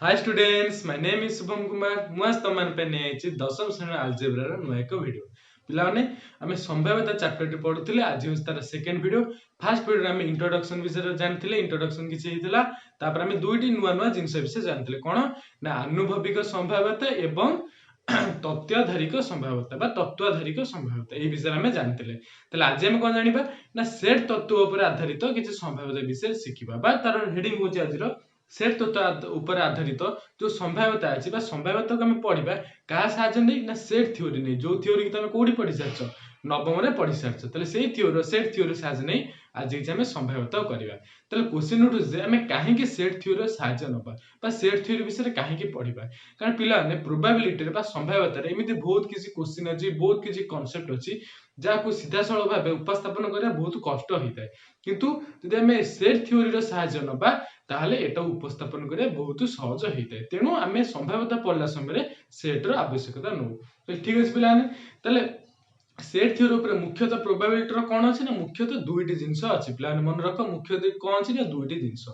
Hi students, my name is Shubham Kumar. मु आज तुम पे नहीं दशम श्रेणी आलजेब्रा नुआ एक वीडियो पिलाने आम संभाव्यता चैप्टर पढ़ुले। आज हूँ तार सेकेंड वीडियो। फास्ट वीडियो आम इंट्रोडक्शन विषय जानते इंट्रोडक्शन किसी आम दुईटी नुआ नुआ जिनस विषय जानते कौन ना आनुभविक संभाव्यता एवं तथ्याधारिक संभाव्यता तत्वाधारिक संभाव्यता ये विषय आम जानते। आज आम कौन जाना ना सेट तत्व पर आधारित किसी संभाव्यता विषय शिखा तार हेडिंग हूँ आज सेट तत्व उपर आधारित जो संभाव्यता अच्छी संभाव्यता को आम पढ़ा क्या साहय नहीं ना सेट थ्योरी नहीं जो थ्योरी तुम कौटी पढ़ी सार नवम में पढ़ी सार से थ्योरी सेट थ्योरी साहय नहीं आज आम संभाव्यता करवा। क्वेश्चन उठू आम कहीं सेट थ्योरी साहय ना सेट थ्योरी विषय कहीं पढ़ा कारण पे प्रोबाबिलिटी संभाव्यता एमती बहुत किसी क्वेश्चन अच्छी बहुत किसी कनसेप्ट अच्छी जहाँ सीधा साल भाव उपस्थापन करना बहुत कष्ट होता है किंतु जब आम सेट थ्योरी साहय ना ताहले एटा उपस्थापन करिया बहुत सहज होता है। तेणु आम संभाव्यता पढ़ला समय सेट्र आवश्यकता नौ। तो ठीक अच्छे पिलाने ताले सेट थ्योरी उपर मुख्यतः प्रोबाबिलिटी कौन अच्छी ना मुख्यतः दुईटी जिनस अच्छी पिलाने मन रख मुख्यतः कौन अच्छी ना दुईटी जिनस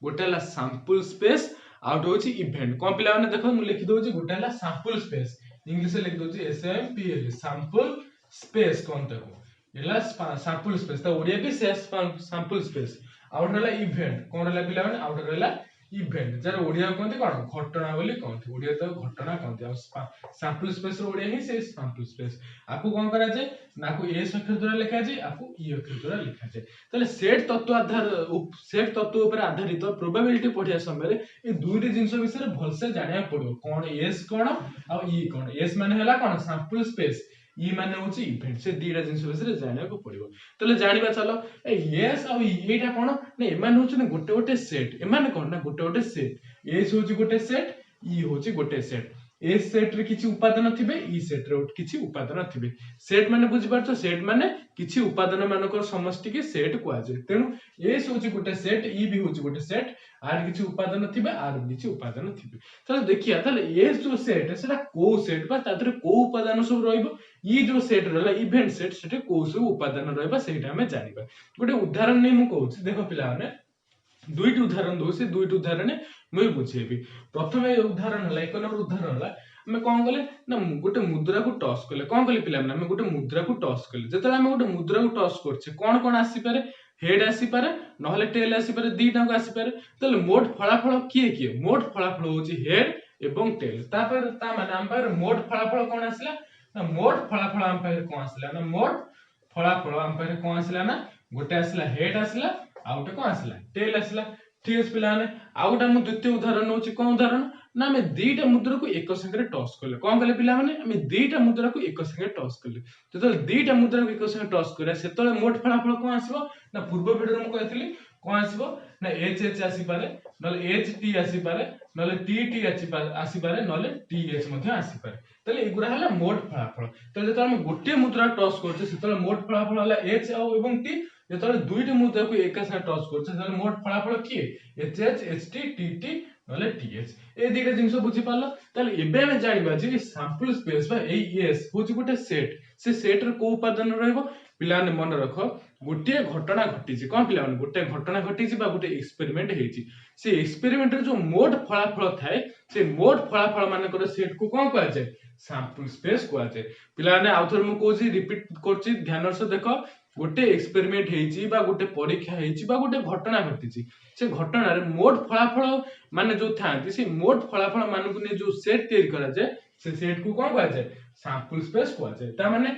गोटे है सैंपल स्पेस आउट हूँ इवेंट कौन पिलाने देख मुझे लिखिदे गोटे है सैंपल स्पेस इंग्लिश लिखिदे SAMPL सैंपल स्पेस कौन तक सैंपल स्पेस ओडिया भी सैंपल स्पेस आउट रहा इवेंट कौन रहा पिला आउट रहा इवेंट जार ओडिया कहते कौन घटना बोली कहते ओडिया तो घटना कहते सैंपल स्पेस ओडिया ही से सैंपल स्पेस आपको कौन करा जाए ना को एस अक्षर द्वारा लिखा जाए आपको ई अक्षर द्वारा लिखा जाए। ताले सेट तत्व आधार सेट तत्व ऊपर आधारित प्रोबेबिलिटी पढ़िया समय ये दुईटी जिनस विषय भलसे जानिया पड़ो कौन एस कौन आ ई कौन एस माने हला कौन सैंपल स्पेस ई माने होची इवेंट से दीटा जिनस विषय जानिया को पड़िबो। तले जानिबा चलो एस आ एटा कौन ना एमान होची ना गोटे गोटे सेट एमान कौन ना गोटे गोटे सेट एस होची गोटे सेट ई होची गोटे सेट एस सेट रे किछि उपादान थिबे ई सेट रे किछि उपादान थिबे सेट माने बुझि पारछो सेट माने किछि उपादान मानकर समष्टि के सेट कुआ जाय। तेनु एस होची गोटे सेट ई भी होची गोटे सेट आर किछि उपादान थिबे आर किछि उपादान थिबे। ताले देखिया ताले एस जो सेट सेटा को सेट बा तादरे को उपादान सब रहइबो ई जो सेट रहला इवेंट सेट सेटे को सब उपादान रहइबा सेटा हमें जानिबा। गोटे उदाहरण नै मु कहूछि देखो पिला माने दुईटी उदाहरण दो से दुईटी उदाहरण मुझे बुझेबी। प्रथम उदाहरण है एक नंबर उदाहरण है आम कौन कले ना गोटे मुद्रा को टस कले कौन कले पिला आम गोटे मुद्रा को टस कले जो आम गोटे मुद्रा को टस करछे कौन कौन आसीपारे हेड आसीपारे नहले टेल आसीपारे दीटा को आसीपारे ताले मोट फलाफल किए किए मोट फलाफल होची हेड एवं टेल तापर ता माने आम पाखरे मोट फलाफल कौन आसला ना मोट फलाफल आम पाखरे कौन आसला ना मोट फलाफल आम पाखरे कौन आसला ना गोटे आसला हेड आसला आउ गोटे कौन आसला टेल आसला। ठीक है पिलाने आउ गोटे मु द्वितीय उदाहरण नउची कोन उदाहरण ना आम दीटा मुद्रा को एक संगे टस कले कौन कले पिला माने आम दीटा मुद्रा को एक संगे टस कले जतो दीटा मुद्रा को एक संगे टस करे सेतले मोट फलाफल कोन आसीबो ना पूर्व वीडियो मु कहथिली कोन आसीबो ना एच एच आसी पारे नले एच टी आसी पारे नले टी टी आसी पारे नले टी एच मध्ये आसी पारे तले एगुरा हला मोट फलाफल तले जतो हम गोटे मुद्रा टस करछे सेतले मोट फलाफल हला एच आ एवं टी जो दुईटी मुद्रा को एक साथ टच कर मोट फलाफल किए H H H T T T नले टी एच ए दुईटा जिनस बुझी पारल ताले एबे हम जानिबा जे सैंपल स्पेस बा ए एस होची गोटे सेट से सेट रे को उपादान रहइबो पिलाने मन रख गोटे घटना घटिछि कोन पिलाने गोटे घटना घटिछि बा गोटे एक्सपेरिमेंट हेछि से एक्सपेरिमेंट रे जो मोट फलाफल थाए से मोट फलाफल मानकर सेट को कोन कहै जाय सैंपल स्पेस कहै जाय। पिलाने आउथर मु कोछि रिपीट करछि ध्यान से देखो गोटे एक्सपेरिमेंट हेछि बा गोटे परीक्षा हेछि बा गोटे घटना घटिछि से घटना रे मोट फलाफल माने जो थांती से मोट फलाफल मानकु ने जो सेट तैयार करा जाय से सेट को कोन कहै जाय सैंपल स्पेस कहै जाय। ता माने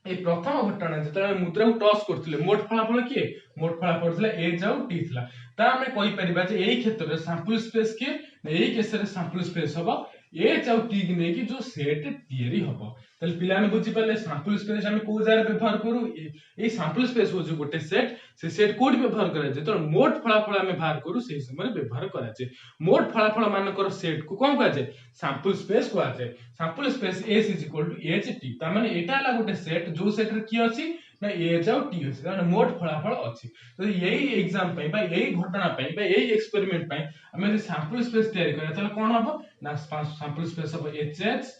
ए प्रथम घटना जतले मुद्रा को टस करथिले मोट फलाफल किए मोट फलाफल थिला एच आउ टी थिला ता हमें कहि परिबा जे एई क्षेत्र रे सैंपल स्पेस के एई केस रे सैंपल स्पेस हबो एच आउ टी की नेकी जो सेट तैयारी हबो तले पिला ने बुझी पाले सैंपल स्पेस हम को जार व्यवहार करू ए सैंपल स्पेस हो जो गोटे सेट से सेट कोड व्यवहार करा जे तो मोट फलाफल हम बाहर करू सेही समय व्यवहार करा जे मोट फलाफल मानकर सेट को कोन कहै जे सैंपल स्पेस कहै जे sample space S H T ता माने एटा ला गोटे सेट जो सेट रे की अछि ना एच आउ टी अछि माने मोट फलाफल अछि। तो यही एग्जाम पई बा यही घटना पई बा यही एक्सपेरिमेंट पई हम जे सैंपल स्पेस तैयार करा तले कोन हबो ना सैंपल स्पेस हबो H H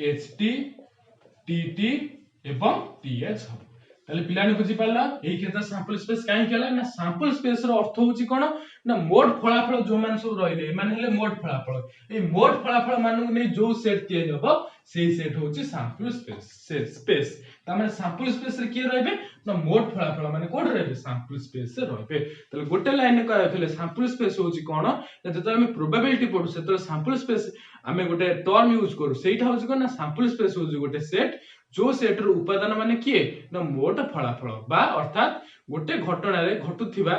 H T T T एवं टी एच हबो। ताले पिलाने बुझी पाला एई क्षेत्र सैंपल स्पेस काहे केला ना सैंपल स्पेस रो अर्थ होची कोन ना मोट फलाफल जो मान सब रहिले माने हेले मोट फलाफल ए मोट फलाफल मानु नै जो सेट तयार हबो सेई सेट होची सैंपल स्पेस ता माने सैंपल स्पेस रे के रहबे ना मोट फलाफल माने कोड रहबे सैंपल स्पेस रे रहबे ताले गोटे लाइन रे कहय थले सैंपल स्पेस होची कोन ना जत हम प्रोबेबिलिटी पढु सेत सैंपल स्पेस आमे गोटे टर्म यूज करू सेइटा होची कोन ना सैंपल स्पेस होची गोटे सेट जो सेट रो उपादान माने किए ना मोट फलाफल बा अर्थात गोटे घटना रे घटुथिबा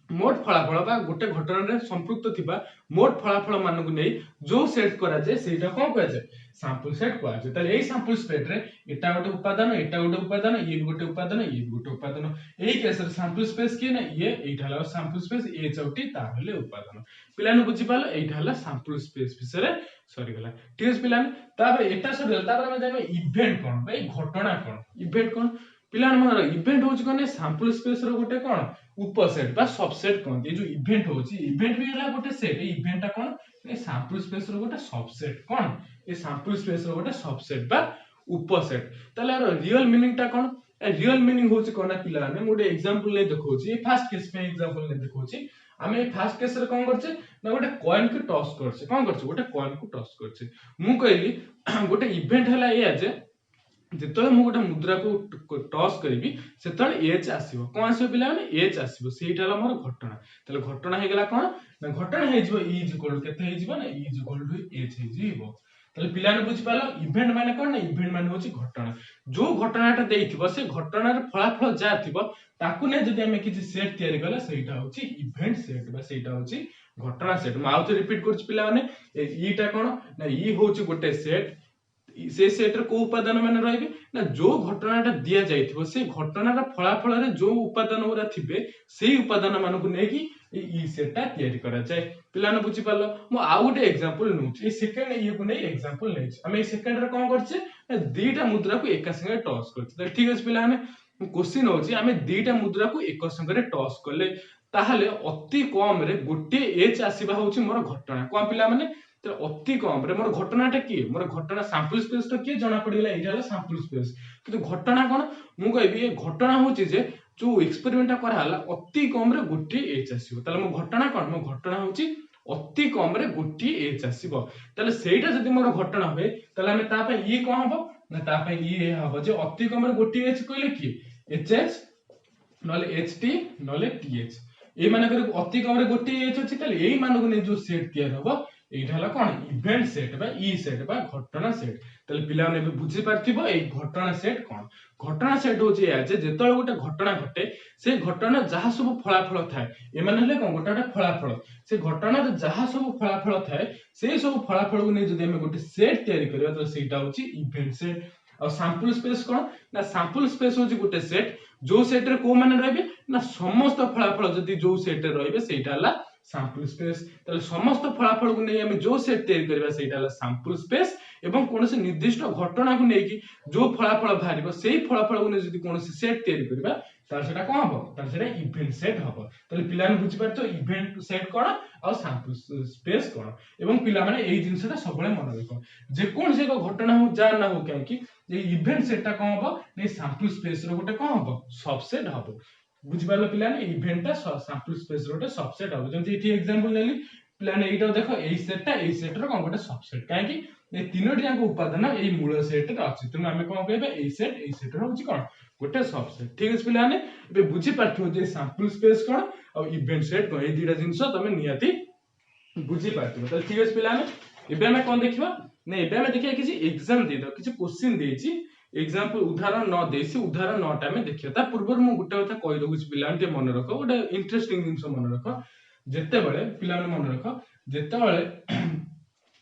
मोट फलाफल बा गोटे घटना रे संपृक्त थिबा मोट फलाफल मानकु नै जो सेट करा जाय सेटा कोन कहै जाय सैंपल सेट कहै जाय ताले एई सैंपल सेट रे एटा गोटे उपादान ये भी गोटे उपादान ये भी गोटे उपादान एई केस रे सैंपल स्पेस के ना ये एटा हला सैंपल स्पेस ए चौटी ता हले उपादान पिलाने बुझी पालो एटा हला सैंपल स्पेस विषय सरी गला ठीक है पिलाने ताबे एटा सरी गला ताबे हम जानो इवेंट कोन भाई घटना कोन इवेंट कोन पिलाने मन इवेंट होची कोन सैंपल स्पेस रो गोटे कोन उपसेट बा सबसेट कोन ये जो इवेंट होची इवेंट भी हला गोटे सेट इवेंट ता कोन ए सैंपल स्पेस रो गोटे सबसेट कोन ए सैंपल स्पेस रो गोटे सबसेट बा उपसेट ताले यार रियल मीनिंग ता कोन ए रियल मीनिंग होची कोन पिलाने गोटे एग्जांपल ले देखौची फर्स्ट केस पे एग्जांपल ले देखौची आमे फर्स्ट केस रे कोन करछे ना गोटे कॉइन के टॉस करछे कोन करछे गोटे कॉइन को टॉस करछे मु कहली गोटे इवेंट हला ए जे जेतले मु गोटे मुद्रा को टॉस करबी सेतले एच आसीबो कोन आसीबो पिला माने एच आसीबो सेटा हला मोर घटना तले घटना हे गेला कोन ना घटना हे जिवो ई इज इक्वल केते हे जिवो ना E is equal to H हे जिवो तले पिला ने बुझ पालो इवेंट माने कोन ना इवेंट माने होची घटना जो घटनाटा देइथिबो से घटना रे फलाफल जा थिबो ताकू ने जदी हमें किछि सेट तयारी करला सेटा होची इवेंट सेट बा सेटा होची घटना सेट माउथ रिपीट करछ पिला माने ईटा कोन ना ई होची गोटे सेट से सेट रे को उपादान माने रहबे ना जो घटनाटा दिया जाइथिबो से घटनार फलाफल रे जो उपादान ओरा थिबे सेही उपादान मानकु नेकी ई सेटटा तयारी करा जाय पिला ने बुझी पालो मु आ गोटे एग्जांपल नउछि ए सेकंड ये को नै एग्जांपल नैछि हम ए सेकंड रे कोन करछे ना दीटा मुद्रा को एका संगे टॉस करछे ठीक अछि पिला ने क्वेश्चन होछि हमें दीटा मुद्रा को एक संगे रे टॉस करले ताहले अति कम रे गोटे एच आसीबा होछि मोर घटना कोन पिला माने अति कम रे मोर घटनाटा की मोर घटना सैंपल स्पेस तो की जाना पड़िला एटा हला सैंपल स्पेस किंतु घटना कोन मु कहबी ए घटना होछि जे जो एक्सपेरिमेंट करा हला अति कम रे गोटे एच आसीबो ताले मो घटना कोन मो घटना होछि अति कम रे गोटे एच आसीबो ताले सेटा जदी मोर घटना होय ताले हम ता पे ई कोन हबो ना ता पे ई हबो जे अति कम रे गोटे एच कहले की एचएच नले एचटी नले टीएच ए माने कर अति कम रे गोटे एच अछि ताले एई मानको ने जो सेट तयार हबो एटा हला कोन इवेंट सेट बा ई सेट बा घटना सेट ताले पिला ने बुझी पारथिबो ए घटना सेट कोन घटना सेट होची या जे जेतळे गोटे घटना घटे से घटना जहा सब फलाफल थाए ए माने हले कोन गोटाटा फलाफल से घटना रे जहा सब फलाफल थाए से सब फलाफल को ने जदी हम गोटे सेट तयारी करबा त सेटा होची इवेंट सेट और सैंपल स्पेस कोन ना सैंपल स्पेस होची गोटे सेट जो सेट रे को माने रहबे ना समस्त फलाफल जदी जो सेट रे रहबे सेटा हला सैंपल स्पेस ताले समस्त फलाफल को नै हम जो सेट तयारी करबा सेटा हला सैंपल स्पेस एवं कोनसे निर्दिष्ट घटना को नै कि जो फलाफल भारिबो सेही फलाफल को नै जदी कोनसे सेट तयारी करबा तार सेटा कोन हबो तार सेटा इवेंट सेट हबो ताले पिला ने बुझि पारतो इवेंट सेट कोन और सैंपल स्पेस कोन एवं पिला माने एई जिंसटा सबले मन रखो जे कोन से घटना हो जा ना हो काहे कि जे इवेंट सेटटा कोन हबो नै सैंपल स्पेस रो गोटे कोन हबो सबसेट हबो बुझि पारलो पिला ने इवेंटटा सैंपल स्पेस रो गोटे सबसेट हबो जेंति एठी एग्जांपल लेली पिला ने एटा देखो एई सेट रो कोन गोटे सबसेट काहे कि ए तीनोटी जाक उपादान एई मूल सेट रे अछि तुम हमें कोन कहबे एई सेट रो होची कोन गोटे सबसेट ठीक अछि पिला ने एबे बुझि पारथियो जे सैंपल स्पेस कोन और इवेंट सेट कोन ए दिटा जिंस तमे नियाती बुझि पारथियो त ठीक अछि पिला ने एबे हमें कोन देखिबा ने एबे हमें देखिया किछि एग्जाम दे दो किछि क्वेश्चन देछि एग्जांपल उदाहरण न देसी उदाहरण नटा में देखिया ता पूर्व मु गुटे कथा कहि रहू छि पिला ने मन रखो गोटे इंटरेस्टिंग जिंस मन रखो जेते बेले पिला ने मन रखो जेते बेले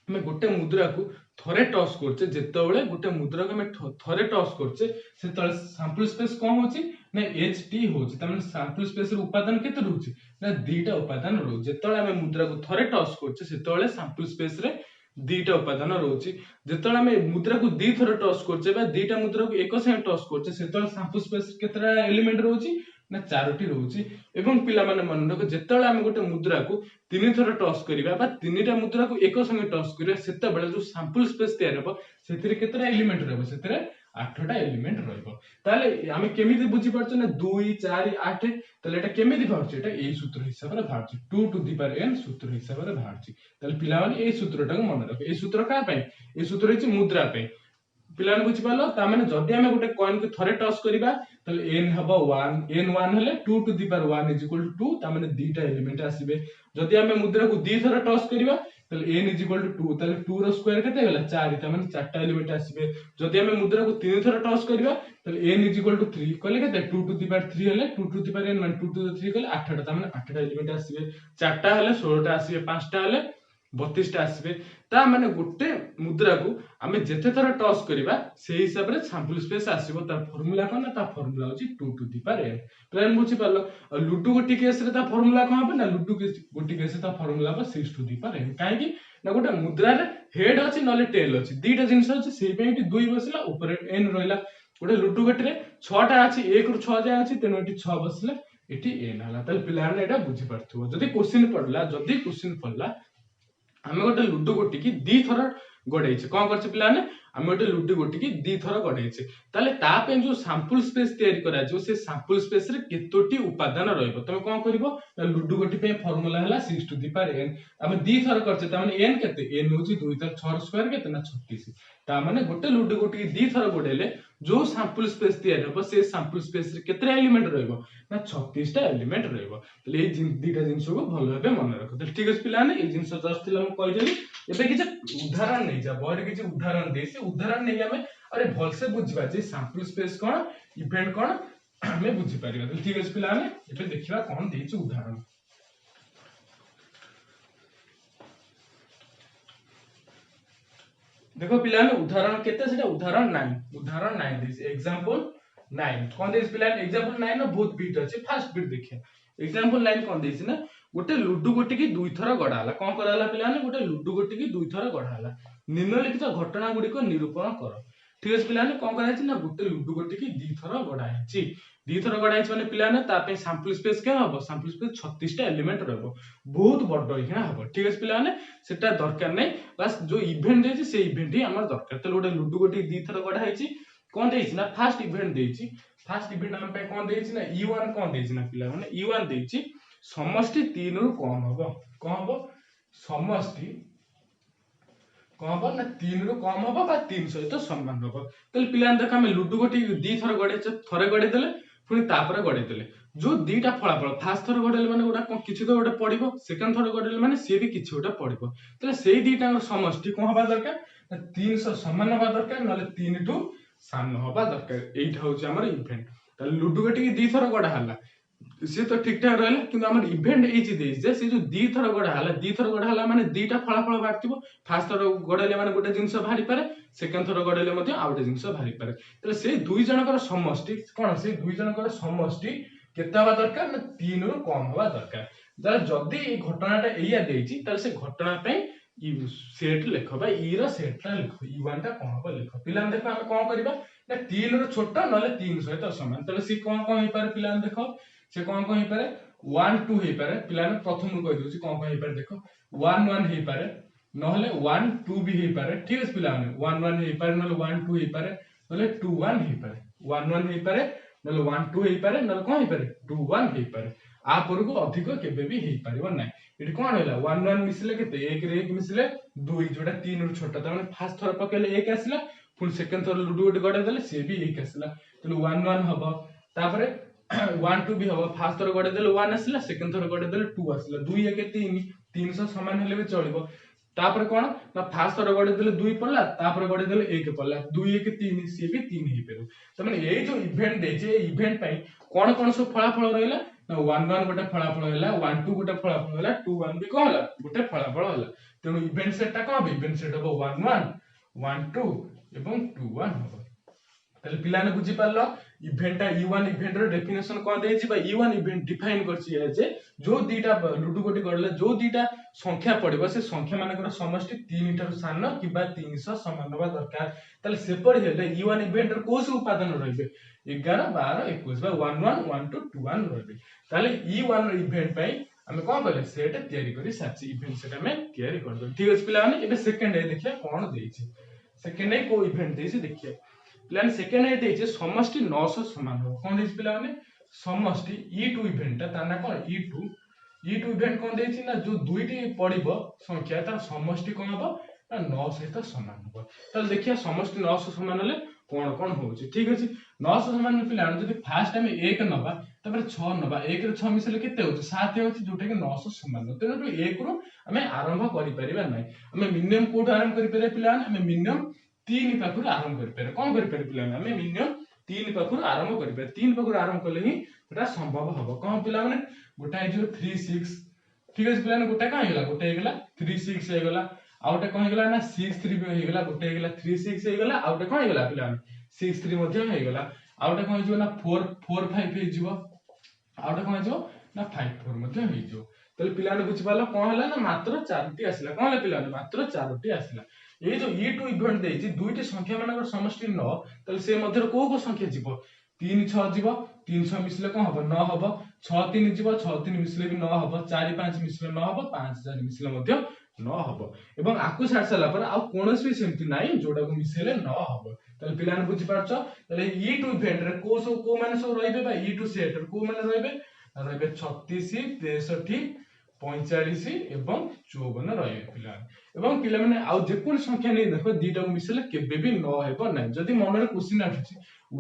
हमें गोटे मुद्रा को थरे टॉस करछे जेते बेले गोटे मुद्रा को हमें थरे टॉस करछे से तळे सैंपल स्पेस कोन होछि ना एचटी होछि त माने सैंपल स्पेस रो उपादान केते रहउछि ना दीटा उपादान रहउ जेते हमें मुद्रा को थरे टॉस करछे से तळे सैंपल स्पेस रे दीटा उपादान रहउछि जेते हमें मुद्रा को दी थरे टॉस करछे बा दीटा मुद्रा को एक संगे टॉस करछे से तळे सैंपल स्पेस केतरा एलिमेंट रहउछि ना चारोटी रहउछि एवं पिला माने मन रखो जेते हम गोटे मुद्रा को तीन थर टॉस करिबा बा तीनटा मुद्रा को एक संगे टॉस करिबा सेते बेले जो सैंपल स्पेस तयार हबो सेतिरे केतरा एलिमेंट रहबो सेतिरे 8टा एलिमेंट रहइबो ताले आमे केमिति बुझी परछ ना 2 4 8 ताले एटा केमिति भाउछ एटा एई सूत्र हिसाब रे भाउछ 2 टू द पावर n सूत्र हिसाब रे भाउछ ताले पिला माने एई सूत्रटा को मन रख एई सूत्र का पय एई सूत्र हिच मुद्रा पे पिला बुझी पालो ता माने जदी आमे गोटे कॉइन को थरे टॉस करिबा ताले n हबो 1 n 1 हेले 2 to the power 1 is equal to 2 ता माने दीटा एलिमेंट आसीबे जदी आमे मुद्रा को दी थरा टॉस करिबा ताले n इज इक्वल टू 2 ताले 2 रो स्क्वायर केते होला 4 ता माने 4टा एलिमेंट आसीबे जदी आमे मुद्रा को 3 थरा टॉस करिबा ताले n इज इक्वल टू 3 कहले केते 2 टू द पावर 3 हेले 2 टू द पावर n माने 2 टू द 3 कहले 8टा ता माने 8टा एलिमेंट आसीबे 4टा हेले 16टा आसीबे 5टा हेले 32टा आसीबे ता माने गोटे मुद्रा को आमे जेते थरा टॉस करिबा से हिसाब रे सैंपल स्पेस आसीबो ता फार्मूला कोन ता फार्मूला होची 2 टू द पावर n प्लान बुझी पालो लूडो गोटी केस रे ता फार्मूला कोन हो ना लूडो गोटी केस ता फार्मूला हो 6 टू द पावर n काहे कि ना गोटे मुद्रा रे हेड अछि नले टेल अछि दीटा जिंस अछि सेहि पे एटी 2 बसला ऊपर n रहला गोटे लूडो गोटी रे 6टा अछि 1 रु 6 जाय अछि तेनो एटी 6 बसले एटी n हला ताले पिला ने एटा बुझी परथुबो जदी क्वेश्चन पडला आमे गोटे लूडो गोटी की दी थर गडैछे कोन करछ पिला ने आमे गोटे लूडो गोटी की दी थर गडैछे ताले ता पे जो सैंपल स्पेस तयारी करा जो से सैंपल स्पेस रे केतोटी उपादान रहइबो तमे कोन करिवो लूडो गोटी पे फार्मूला हला 6 टू द पावर n आमे दी थर करछे ता माने n केते n होची 2 तर 6 स्क्वायर केते ना 36 ता माने गोटे लूडो गोटी की दी थर गडेले जो सैंपल स्पेस तयारी हबो से सैंपल स्पेस रे केते एलिमेंट रहइबो ना 36 टा एलिमेंट रहइबो तले ए दीटा जिंस को भलो भाबे मन रखो तले ठीक अछि पिला ने ए जिंस जस्ट थिला हम कहि देली एबे किछ उदाहरण नै जा बहरे किछ उदाहरण दे से उदाहरण नै हमें अरे भल से बुझबा जे सैंपल स्पेस कोन इवेंट कोन हमें बुझी पारिबा तले ठीक अछि पिला ने एबे देखिबा कोन देछि उदाहरण देखो पिला ने उदाहरण केते सेटा उदाहरण 9 दिस एग्जांपल 9 कोन दिस पिला एग्जांपल 9 न बहुत बीट अछि फास्ट बीट देखिया एग्जांपल 9 कोन दिस ना गोटे लूडो गोटी की दुई थरा गडाला कोन कराला पिला ने गोटे लूडो गोटी की दुई थरा गडाला निम्नलिखित घटना गुडी को निरूपण कर ठीक अछि पिला ने कोन कराय छि ना गोटे लूडो गोटी की दी थरा गडाय छि दी थरा गडाय छि माने पिला ने ता पे सैंपल स्पेस के हबो सैंपल स्पेस 36 टा एलिमेंट रहबो बहुत बड्डो हिना हबो ठीक अछि पिला ने सेटा दरकार नै बस जो इवेंट देछि से इवेंट ही हमर दरकार त गोटे लूडो गोटी दी थरा गडाय छि कोन देछि ना फर्स्ट इवेंट देछि फर्स्ट इवेंट हम पे कोन देछि ना e1 कोन देछि ना पिला माने e1 देछि समष्टि 3 रु कम हबो कोन हबो समष्टि कोन हबो ना 3 रु कम हबो बा 3 सहित समान हबो तले पिलान देख हम लूडो गोटी दी थर गडे थरे गडे देले पुनी तापर गडे देले जो दीटा फलाफल फास्ट थर गडेले माने गोटा किछि तो गोटे पडिबो सेकंड थर गडेले माने से भी किछि गोटा पडिबो तले सेही दीटा समष्टि कोन हबा दरकार 300 समान हबा दरकार नले 3 टू सान हबा दरकार एइठा होची हमर इवेंट तले लूडो गोटी दी थर गडा हला से तो ठीक ठाक रहला किंतु हमर इवेंट एच देइछ जे से जो दी थर गडा हला माने दीटा फलाफल बाटिबो फास्ट थर गडेले माने गोटे जिंस भारी पारे सेकंड थर गडेले मध्ये आउटे जिंस भारी पारे तले से दुई जनकर समष्टि कोन से दुई जनकर समष्टि केते हबा दरकार ना 3 रु कम हबा दरकार जरा जदी ए घटनाटा एया देइछि तले से घटना पे सेट लिखो बा ई रो सेटटा लिखो ई1 टा कोन हबा लिखो पिलान देखो हम कोन करबा ना 3 रो छोटा नले 3 सहित समान तले से कोन कोन हे पारे पिलान देखो से कोन कोन हे पारे 1 2 हे पारे पिलान प्रथम रु कहि दोछि कोन कोन हे पारे देखो 1 1 हे पारे नहले 1 2 भी हे पारे ठीक है पिलान 1 1 हे पारे नहले 1 2 हे पारे नहले 2 1 हे पारे 1 1 हे पारे नहले 1 2 हे पारे नहले कोन हे पारे 2 1 हे पारे आ पर को अधिक केबे भी हे पारिबो नै एटी कोन होला 1 1 मिसले केते 1 रे 1 मिसले 2 जोटा 3 रु छोटा त माने फर्स्ट थर पकेले 1 आसीला पुन सेकंड थर लूडो गोटी गडे देले से भी 1 आसीला तले 1 1 हबो तापरे 1 2 भी हबो फर्स्ट थर गडे देले 1 आसीला सेकंड थर गडे देले 2 आसीला 2 1 3 300 समान हेले भी चलिबो तापरे कोन ना फर्स्ट थर गडे देले 2 पडला तापरे गडे देले 1 पडला 2 1 3 से भी 3 हे पेरो त माने ए जो इवेंट दे जे इवेंट पई कोन कोन सब फलाफल रहला ना 1 1 गोटे फलाफल होला 1 2 गोटे फलाफल होला 2 1 भी कोन होला गोटे फलाफल होला तेनु इवेंट सेटटा कोन इवेंट सेट हबो 1 1 1 2 एवं 2 1 हबो तले पिलाने बुझी पारलो इवेंटटा e1 इवेंट रो डेफिनेशन कोन देछि बा e1 इवेंट डिफाइन करछि जे जो दीटा लूडो गोटी गडले जो दीटा संख्या पडिबो से संख्या मानकर समष्टि 3 ठार सान किबा 300 समान होबा दरकार तले सेपर हेले e1 इवेंट रो कोस उपादान रहबे 11 12 21 बा 1 1 1 2 2 1 रहबे तले e1 इवेंट पई हमें कोन कहले सेट तयारी करी साची इवेंट सेट हमें तयारी कर दो ठीक अछि पिला माने एबे सेकंड ए देखिया कोन देछि सेकंड ए को इवेंट देछि देखिया पिलाने सेकेंड है देइछे समष्टि 900 समान हो कोन देइछ पिला माने समष्टि e2 इवेंट ता ना कोन e2 इवेंट कोन देइछि ना जो दुईटी पड़िबो संख्या तार समष्टि कोन हबो ना 9 सहित समान हबो त देखिया समष्टि 900 समान हले कोन कोन होउछि ठीक अछि 900 समान पिला जदि फास्ट टाइम 1 नबा तबरे 6 नबा 1 रे 6 मिसले केते होछि 7 होछि जोटा कि 900 समान हो तेनो 1 रो हमें आरंभ करि परिबा नै हमें मिनिमम कोड आरंभ करि परिबा पिला हमें मिनिमम 3 पाखुर आरंभ करि परिबा कोन करि परिबा पिला हमें मिनिमम 3 पाखुर आरंभ करि परिबा 3 पाखुर आरंभ कले ही सेटा संभव हबो कोन पिला माने गोटा जो 36 ठीक अछि पिला गोटा का हेला गोटा हेगला 36 हेगला आउटे कोन हेगला ना 63 भी हेगला गोटा हेगला 36 हेगला आउटे कोन हेगला पिला 63 मध्ये हेगला आउटे कोन हिजो ना 445 हेजिवो आउटे कोन हिजो ना 54 मध्ये हेजिवो तले पिला ने बुझि पालो कोन हला ना मात्र 4टी आसिला कोन हला पिला मात्र 4टी आसिला ए जो e2 इवेंट देछि दुईटी संख्या मानकर समष्टि 9 तले से मध्ये को संख्या जिवो 3 6 जिवो 300 मिसले कोन हबो 9 हबो 6 3 जिवो 6 3 मिसले भी 9 हबो 4 5 मिसले 9 हबो 5 4 मिसले मध्ये 9 हबो एवं आकु साड साला पर आ कोनोस भी सेमति नाही जोडा को मिसेले 9 हबो तले पिला ने बुझि पारछो तले e2 इवेंट रे को माने सब रहिबे बा e2 सेट रे को माने रहिबे 36 63 45 एवं 54 रहिबे पिला एवं पिला माने आ जे कोन संख्या नै देखो दीटा को मिसेले केबे भी 9 हेबो नै जदी मन रे क्वेश्चन आछी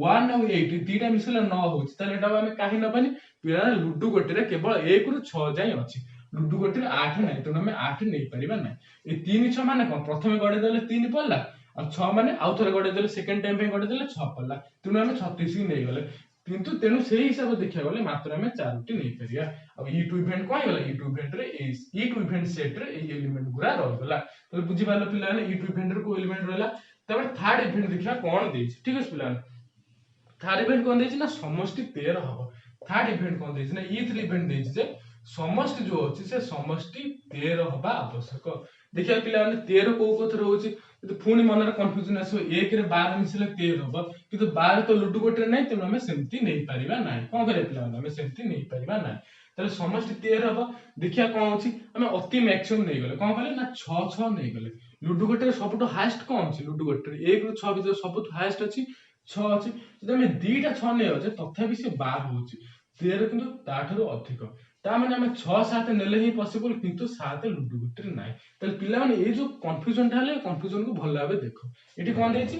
1 और 8 दीटा मिसेले 9 होछि तले एटा हम काहे नबानी पिला लुडु गोटे रे केवल 1 रु 6 जाय अछि लुडु गोटे रे 8 नै त हम 8 नै परिबा नै ए 3 6 माने कोन प्रथमे गडे देले 3 पडला आ 6 माने आउ थरे गडे देले सेकंड टाइम पे गडे देले 6 पडला तुनु हम 36 ही नै गले किंतु तेनु सेही हिसाब देखिया गले मात्र हम 4टी नै परिया अब e2 इवेंट कोइ गला e2 इवेंट रे e2 इवेंट सेट रे ए एलिमेंट गुरा रह गला तो बुझि पालो पिला ने e2 इवेंट रे को एलिमेंट रहला तबे थर्ड इवेंट देखिया कोन देछि ठीक अछि पिला थर्ड इवेंट कोन देछि ना समष्टि 13 हबो थर्ड इवेंट कोन देछि ना e3 इवेंट देछि जे समष्टि जो अछि से समष्टि 13 हबा आवश्यक देखिया पिला ने 13 को कथर होछि तो पुणी मन कन्फ्यूजन आसो 1 रे 12 मिसले 13 हबो किंतु 12 तो लुडु गोटे नै त हम सेमति नै परिबा नै कोन करे पिला हम सेमति नै परिबा नै तले समष्टि 13 हबो देखिया कोन होछि हम अति मैक्सिमम नै गले कोन कहले ना 6 6 नै गले लुडु गोटे सबटो हाईएस्ट कोन अछि लुडु गोटे 1 रु 6 भीतर सबटो हाईएस्ट अछि 6 अछि जदि हम दीटा 6 नै होजे तथापि से 12 होछि 13 किंतु ताठरो अधिक ता माने हम 6 7 नेले ही पॉसिबल किंतु 7 लुडु गोटे नै तले पिला माने ए जो कन्फ्यूजन थाले कन्फ्यूजन को भल भाबे देखो एठी कोन देछि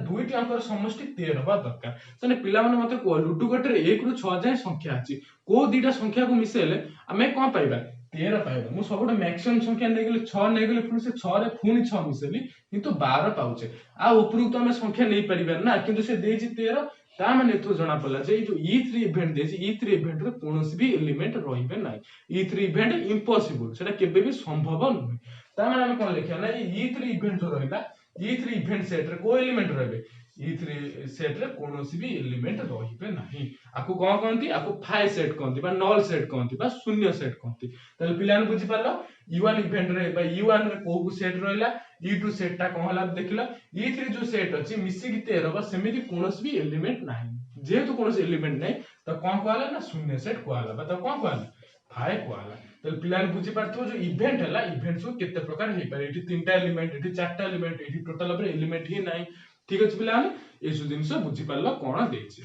दुईटी अंकर समष्टि 13 बा दरकार तने पिला माने मते को लुडु गोटे 1 रु 6 जाय संख्या अछि को दीटा संख्या को मिसेले हमें कोन पाइबा 13 पाइबा मु सबटो मैक्सिमम संख्या नै गेले 6 नै गेले पुनी से 6 रे पुनी 6 मिसेली किंतु 12 पाउचे आ उपरुक्त हम संख्या नै परिबा ना किंतु से देछि 13 ता माने तो जणा पला जे जो e3 इवेंट देछि e3 इवेंट रे कोनोसी भी एलिमेंट रहिबे नै e3 इवेंट इम्पॉसिबल सेटा केबे भी संभव नै ता माने हम कोन लिखिया ना e3 इवेंट जो रहिला e3 इवेंट सेट रे को एलिमेंट रहबे e3 सेट रे कोनोसी भी एलिमेंट रहिबे नाही आकु कोन कहंती आकु फाइ सेट कहंती बा नल सेट कहंती बा शून्य सेट कहंती तले पिलान बुझि पालो e1 इवेंट रे बा e1 रे को सेट रहला e2 सेट टा कोन हला देखिलो e3 जो सेट अछि मिसी की 13 बा सेमिति कोनोसी भी एलिमेंट नाही जेहेतु कोनोसी एलिमेंट नै त कोन कहला ना शून्य सेट कहला बा त कोन कहला फाइ कहला तले पिलान बुझि पारथो जो इवेंट हला इवेंट सो केते प्रकार हे पारे एठी तीनटा एलिमेंट एठी चारटा एलिमेंट एठी टोटल पर एलिमेंट ही नाही ठीक अछि पिलान एसु जिंस बुझि पारलो कोन देछि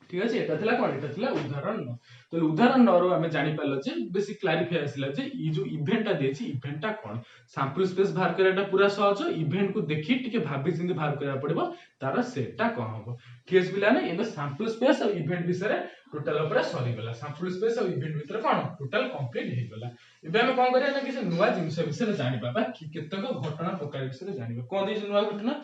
ठीक अछि एटा थिला कोन एटा थिला उदाहरण न तो उदाहरण न रो हमें जानि पारलो जे बेसी क्लैरिफाई आसिला जे ई जो इवेंटटा देछि इवेंटटा कोन सैंपल स्पेस बाहर करैटा पूरा सहज इवेंट को देखि टिके भाबी चिंदी बाहर करा पड़िबो तार सेटटा कोन हबो ठीक अछि पिलाने एबे सैंपल स्पेस और इवेंट विषय टोटल ऊपर सरी गला सैंपल स्पेस और इवेंट भीतर कोन टोटल कंप्लीट हे गला एबे हम कोन करिया ना कि नुवा जिंस विषय जानि पाबा केतक घटना प्रकार विषय जानिबा कोन देछि नुवा घटना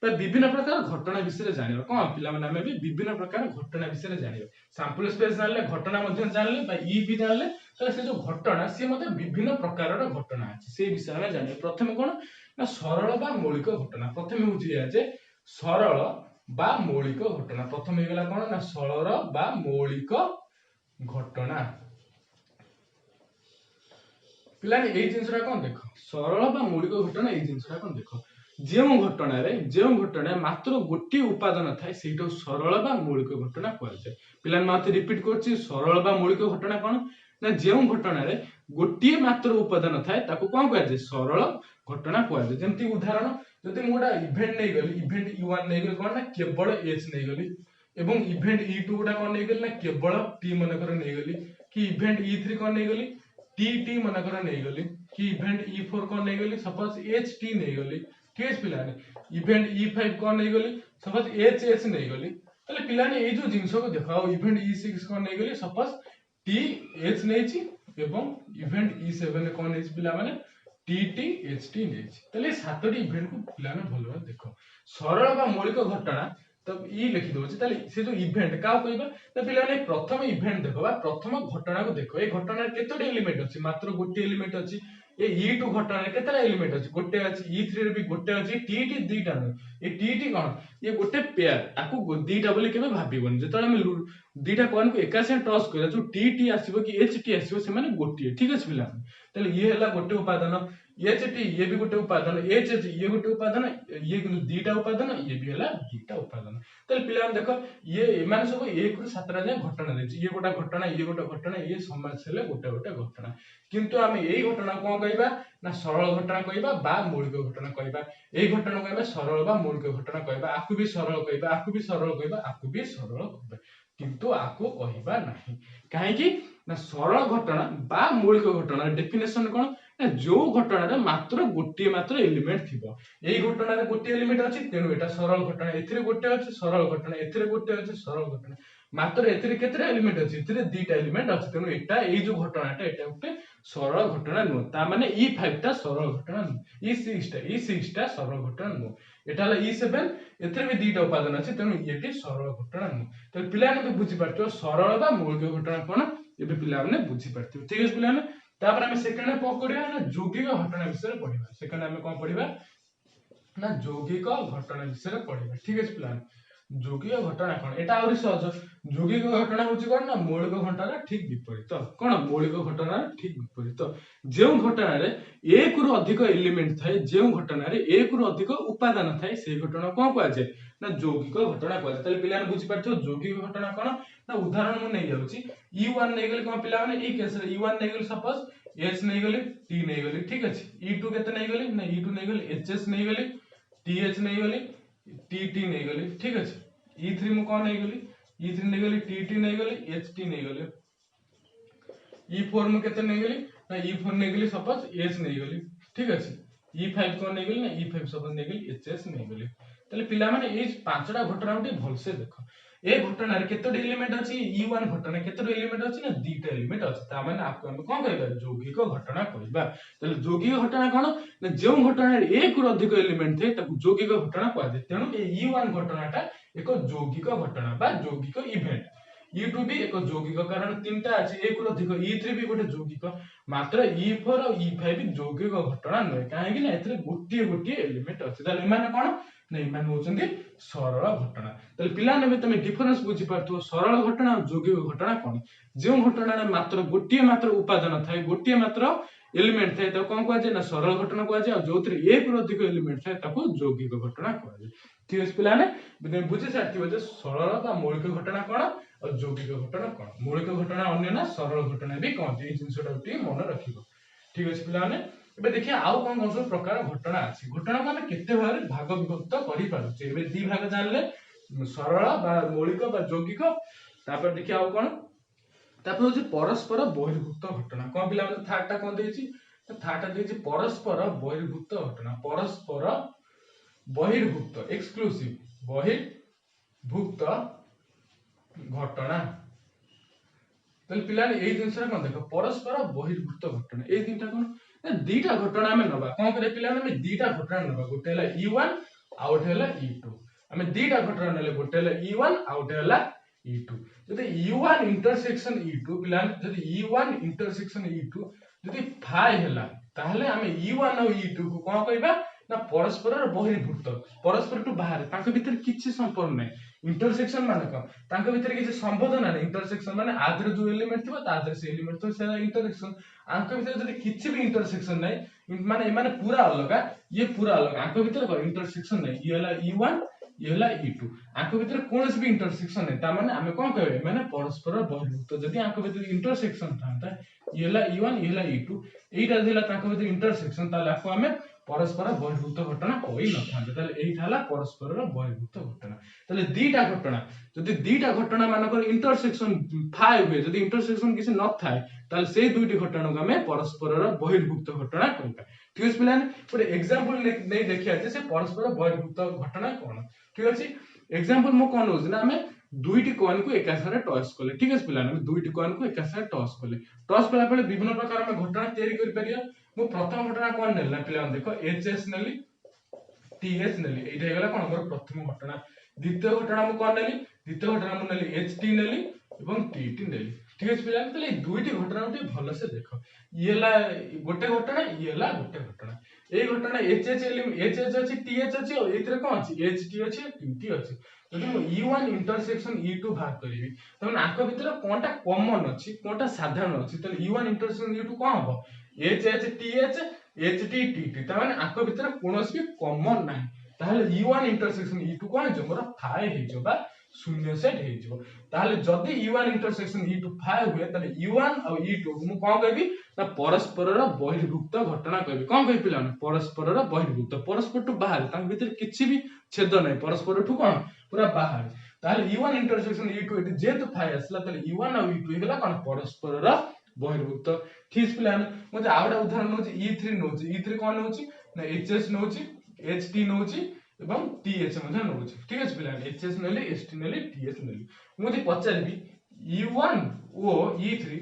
तो विभिन्न प्रकार घटना विषय जानिबा कोन पिला माने हमें भी विभिन्न प्रकार घटना विषय जानिबा सैंपल स्पेस जानले घटना मध्ये जानले बा ई भी जानले तो से जो घटना से मध्ये विभिन्न प्रकार रो घटना अछि से विषय में जानिबा प्रथम कोन ना सरल बा मौलिक घटना प्रथम होछि जे सरल बा मौलिक घटना प्रथम हे गेला कोन ना सरल बा मौलिक घटना पिलाने ए जिंसरा कोन देखो सरल बा मौलिक घटना ए जिंसरा कोन देखो जो घटना मात्र गोटे उपादान थाए सरल बा मौलिक घटना कहल जाए पिलान माते रिपीट करछि सरल बा मौलिक घटना कोन ना जो घटना रे गोटे मात्र उपादान थाए ताको कोन कहै छै सरल घटना कहै छै। जेमति उदाहरण जदि मु गोटा इवेंट नै गली इवेंट E1 नै गली कोन ना केवल H नै गली एवं इवेंट E2 गोटा कोन नै गली ना केवल T मन कर नै गली कि इवेंट E3 कोन नै गली T मन कर नै गली कि इवेंट E4 कोन नै गली सपोज HT नै गली ठीक है पिलाने इवेंट E5 कोन नै गली सपोज HS नै गली तले पिलाने ए जो जिंस को देखाओ इवेंट E6 कोन नै गली सपोज TH नै छि एवं इवेंट E7 रे कोन नै छि पिला माने TT HT नै छि तले सातटी इवेंट को पिलाने भलो देखो सरल बा मौलिक घटना तब ई लिखि दो ताले से जो इवेंट का कहबा त पिला माने प्रथम इवेंट देखबा प्रथम घटना को देखो ए घटना केतोटी एलिमेंट अछि मात्र गोटे एलिमेंट अछि ए E2 घटना केतरा एलिमेंट अछि गोटे अछि E3 रे भी गोटे अछि TT दुईटा न ए TT कोन ये गोटे पेयर आकु दुईटा बोली केबे भाबिबन जेतले हम दुईटा कोन को एका से टॉस करा जो TT आसीबो कि HT आसीबो से माने गोटे ठीक अछि पिला ताले ये हला गोटे उपादान HT ये भी गोटे उपादान HH ये गोटे उपादान ये दुईटा उपादान ये भी हला दुईटा उपादान ताले पिला देखो ये माने सब 1 रु 7 रा घटना देछि ये गोटा घटना ये समाज हेले गोटे गोटे घटना किंतु आमे एई घटना कोन कहबा ना सरल घटना कहबा बा मौलिक घटना कहबा एई घटना कहबा सरल बा मौलिक घटना कहबा आकु भी सरल कहबा आकु भी सरल कहबा आकु भी सरल कहबा किंतु आकु कहबा नाही काहे कि ना सरल घटना बा मौलिक घटना डेफिनेशन कोन ना जो घटना रे मात्र गोटे मात्र एलिमेंट थिबो एई घटना रे गोटे एलिमेंट अछि तेनु एटा सरल घटना एथिरे गोटे अछि सरल घटना एथिरे गोटे अछि सरल घटना मात्र एथिरे केतरे एलिमेंट अछि एथिरे दुईटा एलिमेंट अछि तेनु एटा एई जो घटनाटा एटा गोटे सरल घटना न ता माने E5 टा सरल घटना न E6 टा सरल घटना न एटा हला E7 एथिरे भी दुईटा उपादान अछि तेनु एटी सरल घटना न त पिला ने बुझि परतो सरल बा मौलिक घटना कोन एबे पिला माने बुझि परतो ठीक अछि पिला ने तापर हम सेकंड पकड़िया ना यौगिक घटना विषय पढिबा सेकंड हम कोन पढिबा ना यौगिक घटना विषय पढिबा ठीक अछि पिला यौगिक घटना कोन एटा आउरी सहज यौगिक घटना होछि कोन ना मौलिक घटना ठीक विपरीत कोन मौलिक घटना ठीक विपरीत जे घटना रे एक रु अधिक एलिमेंट थाए जे घटना रे एक रु अधिक उपादान थाए से घटना कोन कहै छै ना यौगिक घटना कहै छै तले पिला बुझि परछो यौगिक घटना कोन ना उदाहरण मु नै जाउछि E1 नै गेल कोन पिला माने ए केस रे E1 नै गेल सपोज H नै गेली T नै गेली ठीक अछि E2 केते नै गेली ना E2 नै गेली HS नै गेली TH नै गेली TT नै गेली ठीक अछि E3 मु कोन नै गेली E3 नै गेली TT नै गेली HT नै गेली E4 मु केते नै गेली ना E4 नै गेली सपोज H नै गेली ठीक अछि E5 कोन नै गेली ना E5 सपोज नै गेली HS नै गेली तले पिला माने ए पांचटा घटना उठी भलसे देखो ए घटना रे केतोटी एलिमेंट अछि E1 घटना केतोटी एलिमेंट अछि ना दुईटा एलिमेंट अछि ता माने आपको हम कोन कहबा यौगिक घटना कहबा तले यौगिक घटना कोन ना जे घटना रे एक रु अधिक एलिमेंट थे ताकू यौगिक घटना कहै छै तेनु ए E1 घटनाटा एक यौगिक घटना बा यौगिक इवेंट E2 भी एक यौगिक कारण तीनटा अछि एक रु अधिक E3 भी गोटे यौगिक मात्र E4 और E5 यौगिक घटना नै काहे कि ना एथरे गोटे गोटे एलिमेंट अछि तले माने कोन नै माने होचंदी सरल घटना तले पिला ने तमे डिफरेंस बुझि पारथो सरल घटना और यौगिक घटना कोन जे घटना रे मात्र गोटे मात्र उपादान थाए गोटे मात्र एलिमेंट थाए त कोन कहै छै ना सरल घटना कहै छै और जोथरे एक रु अधिक एलिमेंट थाए ताको यौगिक घटना कहै छै ठीक अछि पिला ने तमे बुझि सारथिबो जे सरल बा मौलिक घटना कोन और यौगिक घटना कोन मौलिक घटना अन्य ना सरल घटना भी कोन जे जिंसटा उठी मन रखिबो ठीक अछि पिला ने एबे देखिए आउ कोन कोन प्रकार घटना अछि घटना को हम केते भाग विभक्त करि पारु छै एबे दी भाग जानले सरल बा मौलिक बा यौगिक तापर देखिए आउ कोन तापर होछि परस्पर बहिर्भूत घटना कोन पिला मतलब थाटा कोन देछि तो थाटा देछि परस्पर बहिर्भूत घटना परस्पर बहिर्भूत एक्सक्लूसिव बहिर्भूत घटना तले पिला ए जिंसरा कोन देखो परस्पर बहिर्भूत घटना ए तीनटा कोन ना दीटा घटना हमें नबा कोन करे पिला हमें दीटा घटना नबा गोटे हला E1 आ गोटे हला E2 हमें दीटा घटना नले गोटे हला E1 आ गोटे हला E2 जदि E1 इंटरसेक्शन E2 पिला जदि E1 इंटरसेक्शन E2 जदि फाई हला ताहले हमें E1 और E2 को कोन कहबा ना परस्पर बहिर्भूत परस्पर टू बाहर तांके भीतर किछि संपर्क नै इंटरसेक्शन माने कोन तांके भीतर किछि संबंध नै इंटरसेक्शन माने आधर जो एलिमेंट थिबो ताधर से एलिमेंट तो से इंटरसेक्शन आंके भीतर जदि किछि भी इंटरसेक्शन नै माने पूरा अलग ये पूरा अलग आंके भीतर इंटरसेक्शन नै ये हला E1 ये हला E2 आंको भीतर कोनोसी भी इंटरसेक्शन नै ता माने आमे कोन कहबे माने परस्पर बहिर्भूत जदि आंको भीतर इंटरसेक्शन थांता ये हला E1 ये हला E2 एटा दिला तांको भीतर इंटरसेक्शन ताले आको आमे परस्पर बहिर्भूत घटना कहि न थांते ताले एटा हला परस्पर बहिर्भूत घटना ताले दीटा घटना जदि दीटा घटना मानकर इंटरसेक्शन थाए हुए जदि इंटरसेक्शन किसी न थाए ताले से दुईटी घटना को आमे परस्पर बहिर्भूत घटना कहबा ठीक अछि पिलाने गोटे एग्जांपल नै देखिया जे से परस्पर बहिर्भूत घटना कोन ठीक अछि एग्जांपल मो कोन होज ना हमें दुईटी कॉइन को एका सारे टॉस कले ठीक अछि पिलाने हम दुईटी कॉइन को एका सारे टॉस कला बेले विभिन्न प्रकार हम घटना तयारी करि परिया मो प्रथम घटना कोन नेला पिलाने देखो एचएस नेली टीएच नेली एटा हेगला कोन हमर प्रथम घटना द्वितीय घटना मो कोन नेली द्वितीय घटना मो नेली एचटी नेली एवं टीटी नेली ठीक अछि पिलाने तले दुईटी घटना उठी भलो से देखो येला गोटे घटना येला गोटे घटना ए घटना एचएच अछि टीएच अछि और एतरे कोन अछि एचटी अछि टीटी अछि जदि मो E1 इंटरसेक्शन E2 भाग करिवि तमन आंको भीतर कोनटा कॉमन अछि कोनटा साधारण अछि तले E1 इंटरसेक्शन E2 कोन हबो एचएच टीएच एचटी टीटी तमन आंको भीतर कोनोसी भी कॉमन नाही ताहले E1 इंटरसेक्शन E2 कोन जे मोर फाय हे जो बा शून्य सेट हे जो ताहले जदि E1 इंटरसेक्शन E2 फाय हुए ताले E1 और E2 मु कोन कहबी ना परस्पर बहिर्भूत घटना कहबी कोन कहबी पिला परस्पर बहिर्भूत परस्पर टू बाहर तांक भीतर किछि भी छेद नै परस्पर टू कोन पूरा बाहर ताले E1 इंटरसेक्शन E2 एटी जेतु फाय असला ताले E1 और E2 हेगला कोन परस्पर बहिर्भूत ठीक पिला मते आवडा उदाहरण नोची E3 नोची E3 कोन नोची ना HS नोची HT नोची एवं TH मध्ये नोची ठीक अछि पिला HS नेली ST नेली TH नेली मते पचारबी E1 ओ E3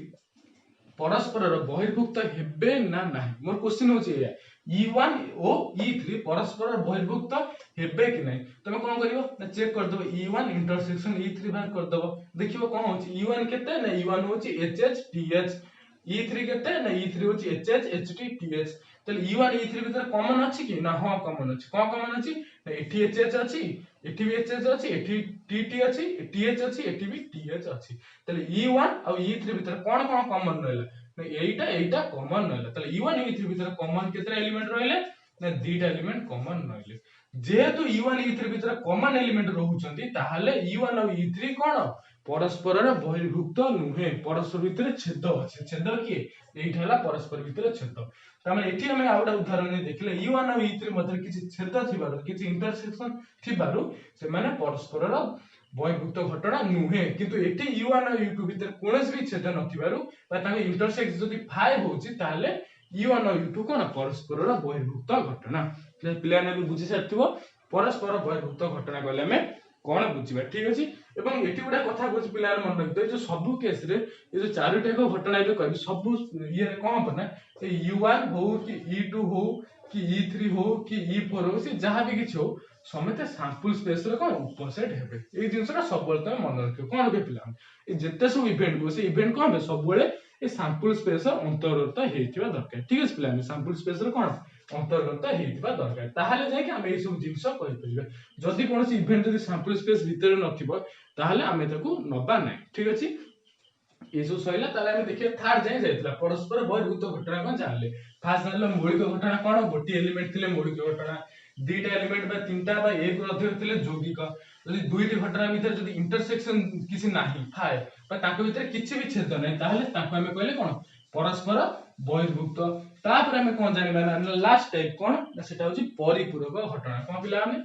परस्पर बहिर्भूत हेबे ना नाही मोर क्वेश्चन होची या E1 ओ E3 परस्पर बहिर्भूत हेबे कि नाही तमे कोन करिवो ना चेक कर दबो E1 इंटरसेक्शन E3 बार कर दबो देखिवो कोन होची E1 केते ना E1 होची HH TH E3 केते ना E3 होची HH HT TH तले E1 E3 भीतर कॉमन अछि कि ना हां कॉमन अछि कोन कॉमन अछि ना एठी HH अछि एठी भी HH अछि एठी TT अछि TH अछि एठी भी TH अछि तले E1 और E3 भीतर कोन कोन कॉमन रहला ना एटा कॉमन रहला तले E1 E3 भीतर कॉमन केतरा एलिमेंट रहले ना दीटा एलिमेंट कॉमन रहले जेहेतु E1 E3 भीतर कॉमन एलिमेंट रहउचंती ताहाले E1 और E3 कोन परस्पर बहिर्भूत नुहे परस्पर भीतर छेद अछि छेद कि एइठा हला परस्पर भीतर छेद तामे एठी हम आउडा उदाहरण देखले E1 और E3 मध्ये किछि छेद थिबारो किछि इंटरसेक्शन थिबारो से माने परस्पर बहिर्भूत घटना नुहे किंतु एठी E1 और E2 भीतर कोनोसी भी छेद नथिबारो बा ताके इंटरसेक्ट जदि 5 होची ताले E1 और E2 कोन परस्पर बहिर्भूत घटना पिलाने भी बुझि सारथिबो परस्पर बहिर्भूत घटना कहले हमें कोन बुझिबा ठीक अछि एवं एठी गुडा कथा बुझ पिलार मन रखितो जो सब केस रे ये जो चारोटा को घटना बे कहबी सब ये कोन बना ए U1 हो कि E2 हो कि E3 हो कि E4 हो से जहां भी किछ हो समेत सैंपल स्पेस रे कोन उपसेट हेबे ए जिंसटा सब बेले त मन रखियो कोन रखे पिला ए जत्ते सब इवेंट को से इवेंट कोन बे सब बेले ए सैंपल स्पेस अंतर्गत हेतिबा दरकार ठीक अछि पिला सैंपल स्पेस रे कोन अंतर्गत हेतिबा दरकार ताहाले जाय कि हम ए सब जिंस कहि परिबे जदि कोनसी इवेंट जदि सैंपल स्पेस भीतर नथिबो ताहाले आमे ताकू नबा नै ठीक अछि ये सब सहिला ताले हम देखिए थर्ड जाय जायतला परस्पर बहिर्भूत घटना कोन जानले फास्ट जानले मौलिक घटना कोन गोटी एलिमेंट थिले मौलिक घटना दीटा एलिमेंट बा तीनटा बा एक रु अधिक थिले यौगिक जदि दुईटी घटना भीतर जदि इंटरसेक्शन किछि नाही थाए बा ताको भीतर किछि भी छेद नै ताहाले ताको हमें कहले कोन परस्पर बहिर्भूत तापर हमें कोन जानिबा ना लास्ट टाइप कोन सेटा होची परिपूरक घटना कोन पिला हमें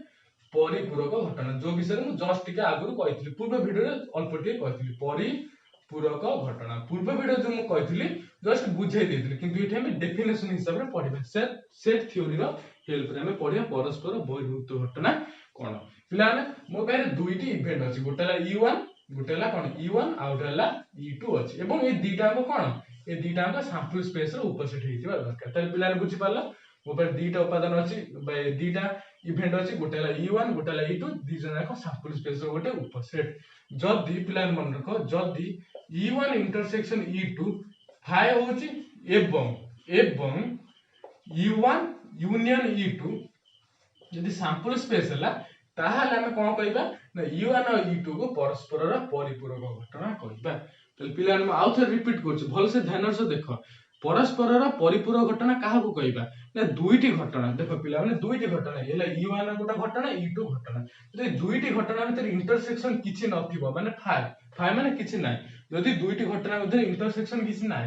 परिपूरक घटना जो विषय मु जस्ट टिके आगुरु कहितली पूर्व वीडियो रे अल्प टिके कहितली परिपूरक घटना पूर्व वीडियो जो मु कहितली जस्ट बुझाई देतली किंतु एठी हम डेफिनेशन हिसाब रे पढिबा सेट थ्योरी रो हेल्प रे हम पढिया परस्पर बहिर्भूत घटना कोन पिला मो पारे दुईटी इवेंट अछि गोटेला E1 गोटेला कोन E1 आ गोटेला E2 अछि एवं ए दीटा को कोन ए दीटा को सैंपल स्पेस रो उपसेट हेतिबा दरकार त पिला बुझि पाला मो पारे दीटा उपादान अछि दीटा इवेंट अछि गोटेला E1 गोटेला E2 दी जणा को सैंपल स्पेस रो गोटे उपसेट जदी पिला मन रखो जदी E1 इंटरसेक्शन E2 फाय होची एवं E1 यूनियन E2 यदि सैंपल स्पेस हला ताहाले हम कोन कहबा ना E1 और E2 को परस्पर परिपूरक घटना कहबा त पिला हम आउथर रिपीट करछु भल से ध्यान से देखो परस्पर परिपूरक घटना क्या कहवा ना दुईटी घटना देख पे दुईटी घटना ये E1 गोटे घटना E2 घटना जो दुईटी घटना भीतर इंटरसेक्शन किसी नथिबो माने फाय फाय माने किसी ना जदि दुईटी घटना मध्य इंटरसेक्शन किसी ना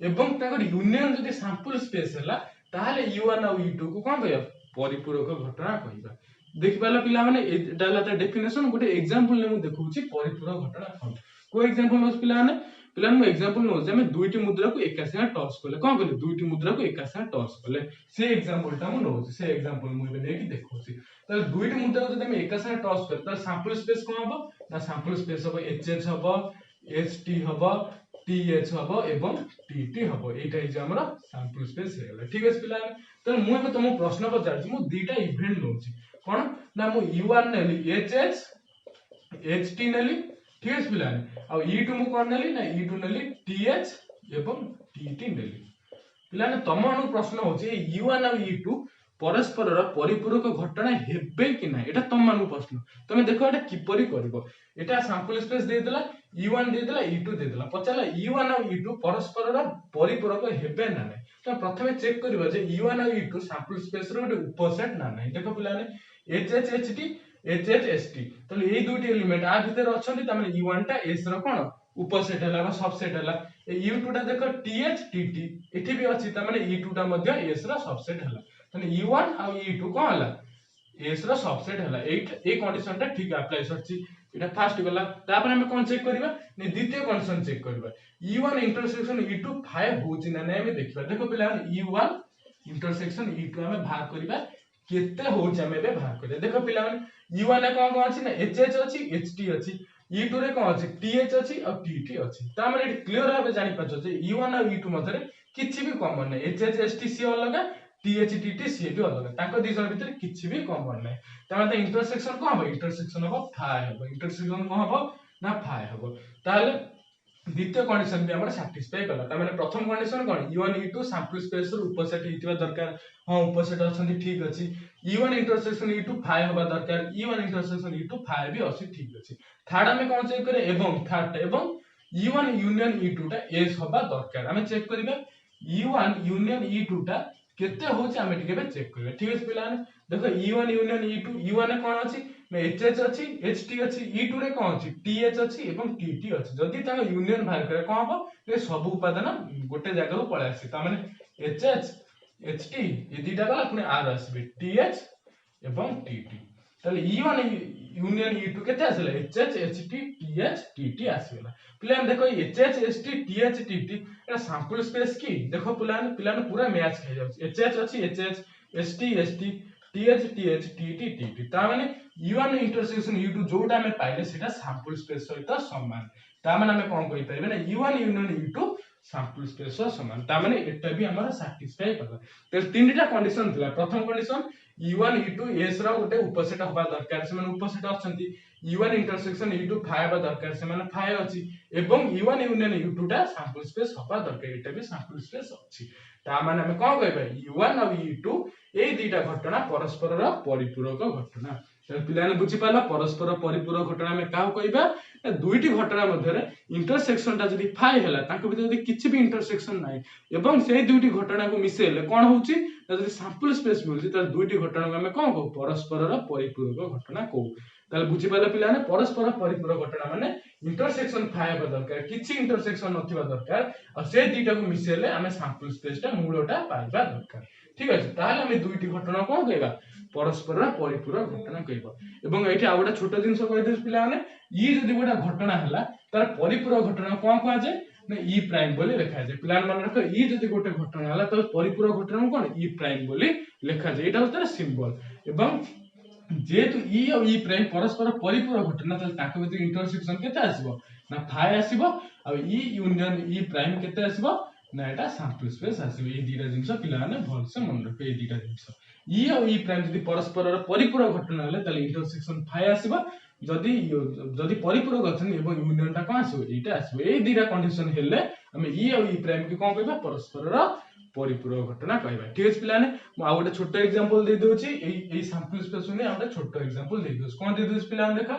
एवं ताकर यूनियन जदि सैंपल स्पेस हैला ताहाले E1 और E2 को कोन कहया परिपूरक घटना कहवा देखि पाला पिला माने एटा हला त डेफिनेशन गोटे एग्जांपल ने मु देखौची परिपूरक घटना कोन को एग्जांपल नोस पिला माने पिला मु एग्जांपल नोस हम दुईटी मुद्रा को एका संगे टच करले कोन कहले दुईटी मुद्रा को एका संगे टच करले से एग्जांपल ता मु नोस से एग्जांपल मु एबे नेकी देखौची त दुईटी मुद्रा को जदि हम एका संगे टच कर त सैंपल स्पेस कोन हबो ना सैंपल स्पेस हबो HH हबो HT हबो TH हबो एवं TT हबो एटा इज हमर सैंपल स्पेस हे गेला ठीक है पिला त मु एबे तुम प्रश्न पचारची मु दुईटा इवेंट नोची कोन ना मु U1 नेली HH HT नेली ठीक है पिला आ E2 मु कोन नेली ना E2 नेली TH एवं TT नेली पिला ने तम अनु प्रश्न होची U1 और E2 परस्पर परिपूरक घटना हेबे कि ना एटा तम मानु प्रश्न तमे देखो एटा किपरि करबो एटा सैंपल स्पेस दे देला E1 दे देला E2 दे देला पचाला E1 और E2 परस्पर परिपूरक हेबे ना नै तो प्रथमे चेक करबो जे E1 और E2 सैंपल स्पेस रो गोटे उपसेट ना नै देखो पिला ने HHHT HHST तो ए दुटी एलिमेंट आ भीतर अछंती त माने E1 टा S रो कोन उपसेट हला बा सबसेट हला E2 टा देखो TH TT एठी भी अछि त माने E2 टा मध्य S रो सबसेट हला तने E1 और E2 कोन हला S रो सबसेट हला ए कंडीशन टा ठीक अप्लाई सरछि एटा फर्स्ट गला तापर हम कोन चेक करबा ने द्वितीय कंडीशन चेक करबा E1 इंटरसेक्शन E2 फाइव होछि ना नै हम देखबा देखो पिला E1 इंटरसेक्शन E2 हम भाग करबा केते होछि हम एबे भाग करबा देखो पिला E1 रे कोन अछि ना HH अछि HT अछि E2 रे कोन अछि TH अछि और TT अछि ता माने क्लियर भाबे जानि पाछो जे E1 और E2 मधरे किछि भी कॉमन नै HH HT सी अलगा TH TT सी भी अलगा ताको दी जण भीतर किछि भी कॉमन नै ता माने इंटरसेक्शन कोन हो इंटरसेक्शन हो फाय हो इंटरसेक्शन कोन हो ना फाय हो ताले द्वितीय कंडीशन भी हमर सैटिस्फाई कला त माने प्रथम कंडीशन कोन E1 E2 सैंपल स्पेस रो उपसेट हितबा दरकार हां उपसेट अछंती ठीक अछि E1 इंटरसेक्शन E2 फाय होबा दरकार E1 इंटरसेक्शन E2 फाय भी अछि ठीक अछि थर्ड हमें कोन चेक करे एवं थर्ड एवं E1 यूनियन E2 टा S होबा दरकार हमें चेक करिबा E1 यूनियन E2 टा केते होछि हमें टिके चेक करिबा ठीक अछि पिलाने देखो E1 यूनियन E2 E1 रे कोन अछि ना HH अछि HT अछि E2 रे कोन अछि TH अछि एवं TT अछि जदि ता यूनियन बाहर करे कोन हो ए सब उपादान गोटे जगह को पळे आसी ता माने HH HT ए दिटा गला पुनी R आसीबे TH एवं TT ताले E1 यूनियन E2 केते आसीला HH HT TH TT आसीला प्लान देखो HH HT TH TT एटा सैंपल स्पेस की देखो प्लान पूरा मैच खाइ जाउ HH अछि HH ST ST TH TH TT TT ता माने E1 इंटरसेक्शन E2 जोटा हमें पाइले सेटा सैंपल स्पेस सहित समान ता माने हमें कोन कहि परिबे ना E1 union E2 sample space समान ता माने एटा भी हमर सैटिस्फाई करला ते तीनटा कंडीशन थिला प्रथम कंडीशन E1 E2 S रा गोटे उपसेट होबा दरकार से माने उपसेट अछंती E1 इंटरसेक्शन E2 फाय होबा दरकार से माने फाय अछि एवं E1 यूनियन E2 टा सैंपल स्पेस होबा दरकार एटा भी सैंपल स्पेस अछि ता माने हमें कोन कहबे E1 और E2 ए दुटा घटना परस्पर परिपूरक घटना पिलाने बुझी पाला परस्पर परिपूरक घटना में का कहबा दुईटी घटना मध्य इंटरसेक्शन ता जदी फाय हैला ताको भीतर जदी किछि भी इंटरसेक्शन नाही एवं से दुईटी घटना को मिसेले कोन होउची जदी सैंपल स्पेस मिलुची त दुईटी घटना को हमें कोन कहू परस्पर परिपूरक घटना कहू ताले बुझी पाला पिलाने परस्पर परिपूरक घटना माने इंटरसेक्शन फाय होबा दरकार किछि इंटरसेक्शन नथिबा दरकार आ से दुईटा को मिसेले हमें सैंपल स्पेस ता मूलटा पाइबा दरकार ठीक अछि ताले हमें दुईटी घटना कोन कहबा परस्पर परिपूरक घटना कहबा एवं एठी आ गोटा छोट जिंस कहि देस पिला माने ई जदी गोटा घटना हला तार परिपूरक घटना कोन कोआ जाय ना ई प्राइम बोली लिखा जाय प्लान मन रखो ई जदी गोटे घटना हला त परिपूरक घटना कोन ई प्राइम बोली लिखा जाय एटा होता सिंबल एवं जेतु ई और ई प्राइम परस्पर परिपूरक घटना त ताको भीतर इंटरसेक्शन केते आसीबो ना फाय आसीबो आ ई यूनियन ई प्राइम केते आसीबो ना एटा सैंपल स्पेस आसीबो ए दीटा जिंस पिला माने भल से मन रखो ए दीटा जिंस ई और ई प्राइम जदी परस्पर परिपूरक घटना हले त इंटरसेक्शन फाय आसीबो जदी परिपूरक अछन एवं यूनियन टा कोन आसीबो एटा आसीबो ए दीटा कंडीशन हेले हम ई और ई प्राइम के कोन कहबा परस्पर परिपूरक घटना कहबा ठीक अछि पिलाने म आ गोटे छोट एग्जांपल दे दोछि एई सैंपल स्पेस ने हम छोट एग्जांपल दे दोछि कोन दे दोछि पिलाने देखो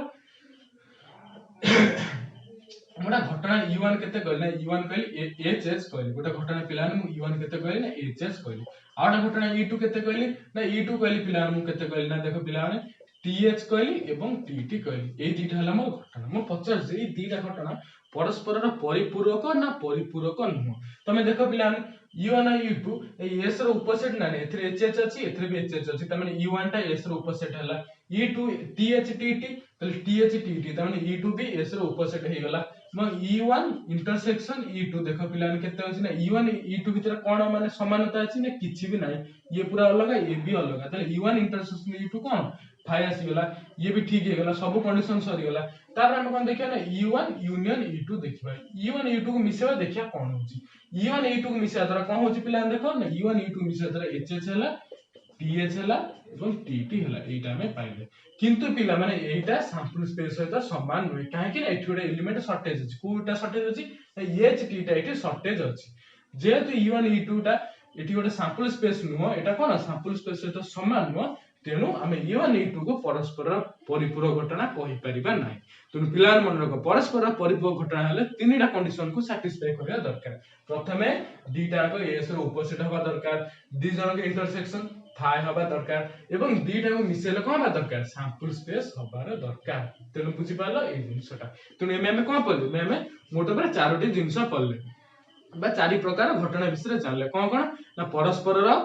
गोटे घटना E1 केते कहली ना E1 कहली HS कहली गोटे घटना पिला मु E1 केते कहली ना HS कहली आ गोटे घटना E2 केते कहली ना E2 कहली पिला मु केते कहली ना देखो पिला माने TH कहली एवं TT कहली एई दीटा हला मोर घटना मु पचार जे एई दीटा घटना परस्पर परिपूरक ना परिपूरक नुह तमे देखो पिला माने E1 और E2 ए S रो उपसेट ना एथरे HH अछि एथरे भी HH अछि त माने E1 टा S रो उपसेट हला E2 TH TT तले TH TT त माने E2 भी S रो उपसेट हे गला E1 इंटरसेक्शन E2 देखो पिला केते अछि ना E1 E2 भीतर कोन माने समानता अछि ना किछि भी नाही ये पूरा अलग ये भी अलग तले E1 इंटरसेक्शन E2 कोन फाइ आसी गला ये भी ठीक हे गला सब कंडीशन सरी गला तापर हम कोन देखिया ना E1 यूनियन E2 देखिबा E1 E2 को मिसेबा देखिया कोन होछि E1 E2 को मिसेबा द्वारा कोन होछि पिला देखो ना E1 E2 मिसेबा द्वारा HH हला TH हला एवं TT हला एटा में पाइले किंतु पिला माने एटा सैंपल स्पेस सहित समान नुहे काहे कि एठी गोटे एलिमेंट शॉर्टेज अछि कोटा शॉर्टेज अछि HT टा एठी शॉर्टेज अछि जेहेतु E1 E2 टा एठी गोटे सैंपल स्पेस नुहो एटा कोन सैंपल स्पेस सहित समान नुहो तेनु आमे E1 E2 को परस्पर परिपूरक घटना कहि परिबा नाही तेनु पिला मन रख परस्पर परिपूरक घटना हले तीनटा कंडीशन को सैटिस्फाई करिया दरकार प्रथमे दीटा को S रो ऑपोजिट हवा दरकार दी जन के इंटरसेक्शन फाइ हवा दरकार एवं दीटा को मिसेले कोन हवा दरकार सैंपल स्पेस हबार दरकार तेनु बुझि पालो ए जिंसटा तेनु एमे कोन पल्ले एमे मोटे पर चारोटी जिंस पल्ले बा चारि प्रकार घटना विषय जानले कोन कोन ना परस्पर रो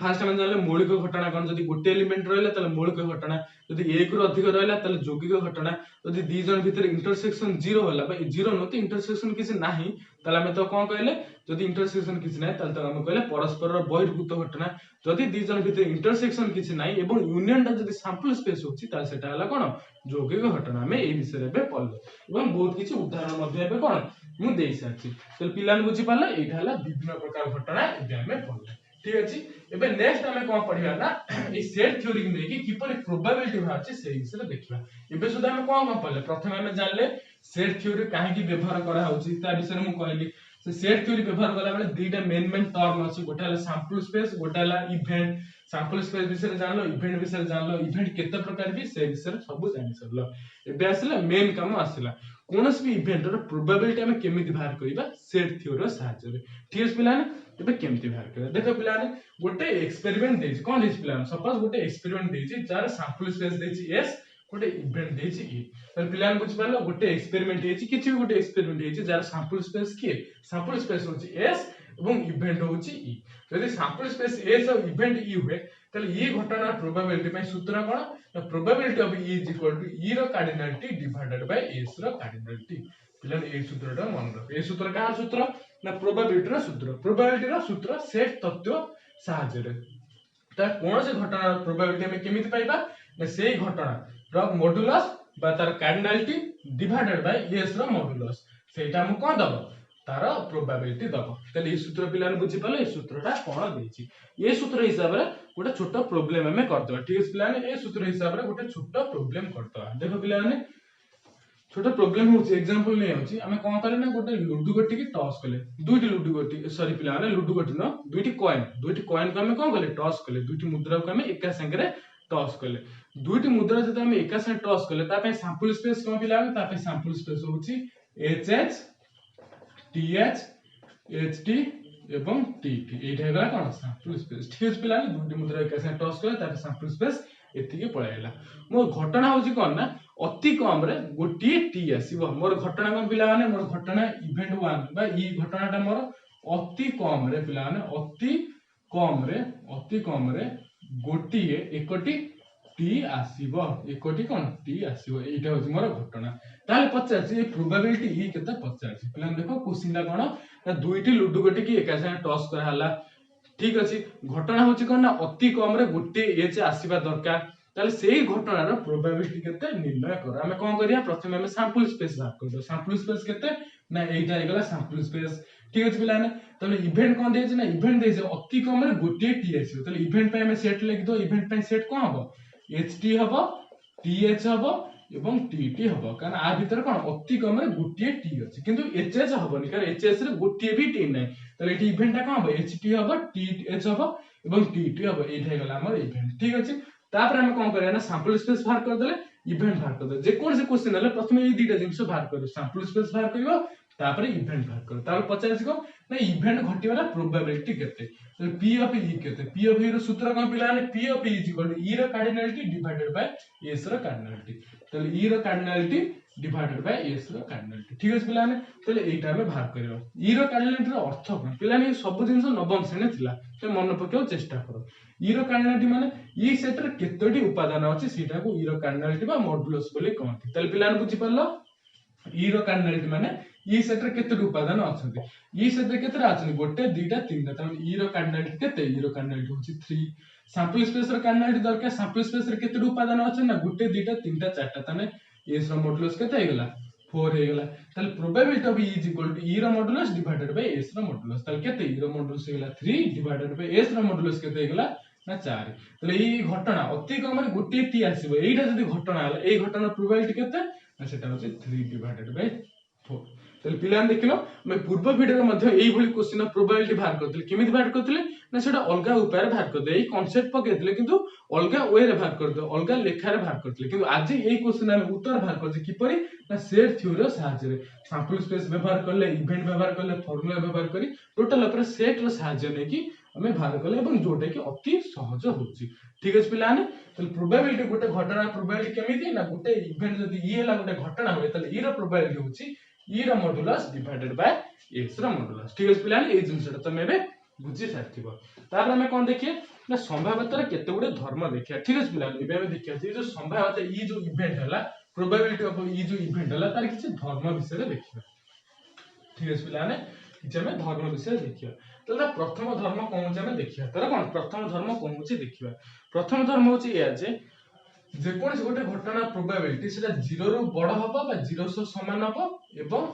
फास्ट हम जानले मौलिक घटना कोन जदी गोटे एलिमेंट रहले तले मौलिक घटना जदी एक रु अधिक रहला तले यौगिक घटना जदी दी जन भीतर इंटरसेक्शन 0 होला बा 0 नते इंटरसेक्शन किछि नाही तले हम तो कोन कहले जदी इंटरसेक्शन किछि नाही तले तो हम कहले परस्पर रो बहिर्भूत घटना जदी दी जन भीतर इंटरसेक्शन किछि नाही एवं यूनियन टा जदी सैंपल स्पेस होछि ता सेटा हला कोन यौगिक घटना में ए विषय रे पल्ले एवं बहुत किछि उदाहरण मध्ये एबे कोन मु देई साछि तो पिलान बुझि पाला एटा हला विभिन्न प्रकार घटना एबे हमें पल्ले ठीक अछि एबे नेक्स्ट हमें कोन पढिबा ना ए सेट थ्योरी के नेकी किपर प्रोबेबिलिटी भाछि सेही विषय देखिबा एबे सुधा हमें कोन पल्ले प्रथमे हमें जानले सेट थ्योरी काहे की व्यवहार करा होछि ता विषय मु कहली से सेट थ्योरी व्यवहार कला बेले दुईटा मेन टर्म अछि गोटा हला सैंपल स्पेस गोटा हला इवेंट सैंपल स्पेस विषय जानलो इवेंट विषय जानलो इवेंट केते प्रकार भी से विषय सब जानि सरलो एबे आसिला मेन काम आसिला कोनस भी इवेंट रो प्रोबेबिलिटी हमें केमिति बाहर करिबा सेट थ्योरी रो सहायता रे ठीक अछि पिलाने एबे केमिति बाहर करिबा देखो पिलाने गोटे एक्सपेरिमेंट देछि कोन देछि पिलाने सपोज गोटे एक्सपेरिमेंट देछि जार सैंपल स्पेस देछि S गोटे इवेंट देछि E तर पिलाने बुझ पालो गोटे एक्सपेरिमेंट देछि किछि गोटे एक्सपेरिमेंट देछि जार सैंपल स्पेस के सैंपल स्पेस होछि S एवं इवेंट होछि E यदि सैंपल स्पेस S और इवेंट E हुए तले ई घटना प्रोबेबिलिटी पय सूत्र कोन the probability of E is equal to E रो कार्डिनलिटी डिवाइडेड बाय S रो कार्डिनलिटी पिलन ए सूत्रटा मन रख ए सूत्र का सूत्र ना प्रोबेबिलिटी रो सूत्र सेट तत्व सहायता रे ता कोन से घटना प्रोबेबिलिटी हमें केमिति पाइबा ना सेही घटना रो मॉड्यूलस बा तार कार्डिनलिटी डिवाइडेड बाय S रो मॉड्यूलस सेटा हम कोन दबो तार प्रोबेबिलिटी दबो तले ए सूत्र पिलान बुझि पाले ए सूत्रटा कोन देछि ए सूत्र हिसाब रे गोटे छोट प्रॉब्लम हमें करदबा ठीक अछि पिलाने ए सूत्र हिसाब रे गोटे छोट प्रॉब्लम करदबा देखो पिलाने छोट प्रॉब्लम होछि एग्जांपल नै होछि हमें कोन करे ना गोटे लुडु गोटी के टॉस कले दुईटी लुडु गोटी सॉरी पिलाने लुडु गोटी न दुईटी कॉइन को हमें कोन कले टॉस कले दुईटी मुद्रा को हमें एका संगे टॉस कले दुईटी मुद्रा जते हमें एका संगे टॉस कले ता पे सैंपल स्पेस कोन पिलाने ता पे सैंपल स्पेस होछि HH TH HT एवं TT एटा हेगला कोन सैंपल स्पेस ठीक अछि पिलाने दुईटी मुद्रा एका संगे टॉस कले ता पे सैंपल स्पेस एतिके पळाइला मो घटना होछि कोन ना अति कम रे गोटी टी आसीबो मोर घटना कोन पिला माने मोर घटना इवेंट 1 बा ई घटनाटा मोर अति कम रे पिला माने अति कम रे गोटी एकटी टी आसीबो एकटी कोन टी आसीबो एटा होछि मोर घटना ताले पचार ए प्रोबेबिलिटी ई केते पचार पिला देखो क्वेश्चनटा कोन ना दुईटी लुडु गोटी की एका संगे टॉस करा हला ठीक अछि घटना होछि कोन ना अति कम रे गोटी एच आसीबा दरकार ताले सेही घटनार प्रोबेबिलिटी केते निर्णय कर हमें कोन करिया प्रथमे हमें सैंपल स्पेस बात करबो सैंपल स्पेस केते ना एटा हेगला सैंपल स्पेस ठीक अछि पिलाने ताले इवेंट कोन देछि ना इवेंट देछि अति कम रे गोटी टी आसीबो ताले इवेंट पे हमें सेट लिख दो इवेंट पे सेट कोन हबो HT हबो TH हबो एवं TT हबो कारण आ भीतर कोन अति कम रे गोटी टी अछि किंतु HS हबोनी कारण HS रे गोटी भी टी नै ताले एटी इवेंटटा कोन हबो HT हबो TH हबो एवं TT हबो एटा हेगला हमर इवेंट ठीक अछि तापर हम कोन करिया ना सैंपल स्पेस बाहर कर देले इवेंट बाहर कर जे कौन से क्वेश्चन है प्रथम ये दुटा जिनस बाहर कर सैंपल स्पेस बाहर कर तापर इवेंट बाहर कर तापर पचार को ना इवेंट घटिबार प्रोबेबिलिटी केते तो पी ऑफ ई केते पी ऑफ ई रो सूत्र कोन पिला ने P of E is equal to E रो कार्डिनलिटी डिवाइडेड बाय एस रो कार्डिनलिटी तो ई रो कार्डिनलिटी डिवाइडेड बाय एस रो कार्डिनलिटी ठीक अछि पिला ने तो एटा में बाहर करियो ई रो कार्डिनलिटी रो अर्थ कोन पिला ने सब जिंस नवम श्रेणी थिला तो मन पकेओ चेष्टा करो ई रो कार्डिनलिटी माने ई सेट रे केतोटी उपादान अछि सेटा को ई रो कार्डिनलिटी बा मॉडुलस बोली कहथि तले पिला ने बुझि परलो ई रो कार्डिनलिटी माने ई सेट रे केतोटी उपादान अछंती ई सेट रे केतरा अछंती गोटे दुईटा तीनटा त ई रो कार्डिनलिटी केते ई रो कार्डिनलिटी होची 3 सैंपल स्पेस रो कार्डिनलिटी दरकार सैंपल स्पेस रे केतोटी उपादान अछन ना गोटे दुईटा तीनटा चारटा तने एस रो मॉडुलस केते हेगला 4 हेगला तले probability of E is equal to E रो मॉडुलस डिवाइडेड बाय एस रो मॉडुलस तले केते ई रो मॉडुलस हेगला 3 डिवाइडेड बाय एस रो मॉडुलस केते हेगला ना 4 तले ई घटना अति कम रे गोटे टी आसीबो एटा जदी घटना हला एई घटना प्रोबेबिलिटी केते ना सेटा होची 3 डिवाइडेड बाय 4 तले पिलान देखिलो मैं पूर्व वीडियो रे मध्ये एई भली क्वेश्चन प्रोबेबिलिटी बाहर करथिले केमिति बाहर करथिले ना सेटा अलगा उपाय रे बाहर करदे एई कांसेप्ट पकेथिले किंतु अलगा वे रे बाहर करदे अलगा लेखा रे बाहर करथिले किंतु आज एई क्वेश्चन हम उत्तर बाहर करजे किपरि ना सेट थ्योरी रो सहायता रे सैंपल स्पेस व्यवहार करले इवेंट व्यवहार करले फार्मूला व्यवहार करी टोटल ऊपर सेट रो सहायता नै कि हमें बाहर करले एवं जोटा कि अति सहज होची ठीक अछि पिलाने तले प्रोबेबिलिटी गोटे घटना प्रोबेबिलिटी केमिति ना गोटे इवेंट जदी ई हला गोटे घटना होय तले ई रो प्रोबेबिलिटी होची ई रो मॉडुलस डिवाइडेड बाय एस रो मॉडुलस ठीक अछि पिलाने ए जिंसटा तमे बे बुझी सारथिबो तापर हमें कोन देखिए ना संभाव्यता रे केते गुडे धर्म देखिया ठीक अछि पिलाने एबे हमें देखिया जे जो संभाव्यता ई जो इवेंट हला प्रोबेबिलिटी ऑफ ई जो इवेंट हला तार किछ धर्म विषय रे देखिया ठीक अछि पिलाने किछ हमें धर्म विषय देखिया तो प्रथम धर्म कोन जे हमें देखिया तर कोन प्रथम धर्म कोन होची देखिबा प्रथम धर्म होची या जे कोन से गोटे घटना प्रोबेबिलिटी सेटा 0 रो बड़ हबो बा 0 सो समान हबो एवं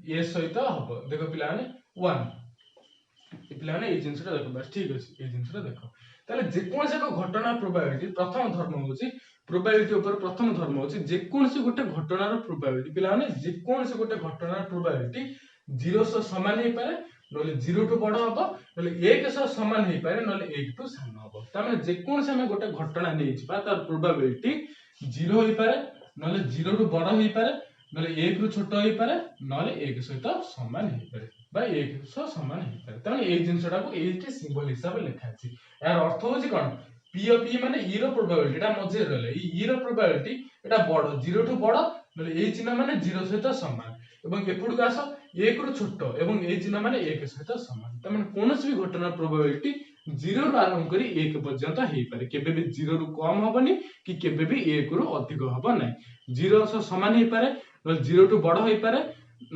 ए सहित हबो देखो पिलाने 1 पिलाने ए जिंसटा देखो बस ठीक अछि ए जिंसटा देखो ताले जे कोन से घटना प्रोबेबिलिटी प्रथम धर्म होची प्रोबेबिलिटी ऊपर प्रथम धर्म होची जे कोन से गोटे घटनार प्रोबेबिलिटी पिलाने जे कोन से गोटे घटनार प्रोबेबिलिटी 0 सो समान हे पारे नले 0 टू बड़ हबो नले 1 सो समान हे पारे नले 1 टू सान हबो त माने जे कोन से हम गोटे घटना नै छिबा तार प्रोबेबिलिटी 0 हे पारे नले 0 टू बड़ हे पारे नले 1 रु छोट हे पारे नले 1 सहित समान हे पारे बा 1 सो समान हे पारे त माने ए जिंसटा को एटी सिंबल हिसाब लिखा अछि यार अर्थ होछि कोन पी ऑफ ई माने ई रो प्रोबेबिलिटी एटा मजे रहले ई रो प्रोबेबिलिटी एटा बड़ 0 टू बड़ नले ए चिन्ह माने 0 सहित समान एवं एपुड का आसो 1 रु छोट एवं ए चिन्ह माने 1 सहित समान त माने कोनोसी भी घटना प्रोबेबिलिटी 0 रु आरंभ करी 1 पर्यंत हेई पारे केबे भी 0 रु कम होबनी कि केबे भी 1 रु अधिक होबो नै 0 सो समान हेई पारे न 0 टू बड़ हेई पारे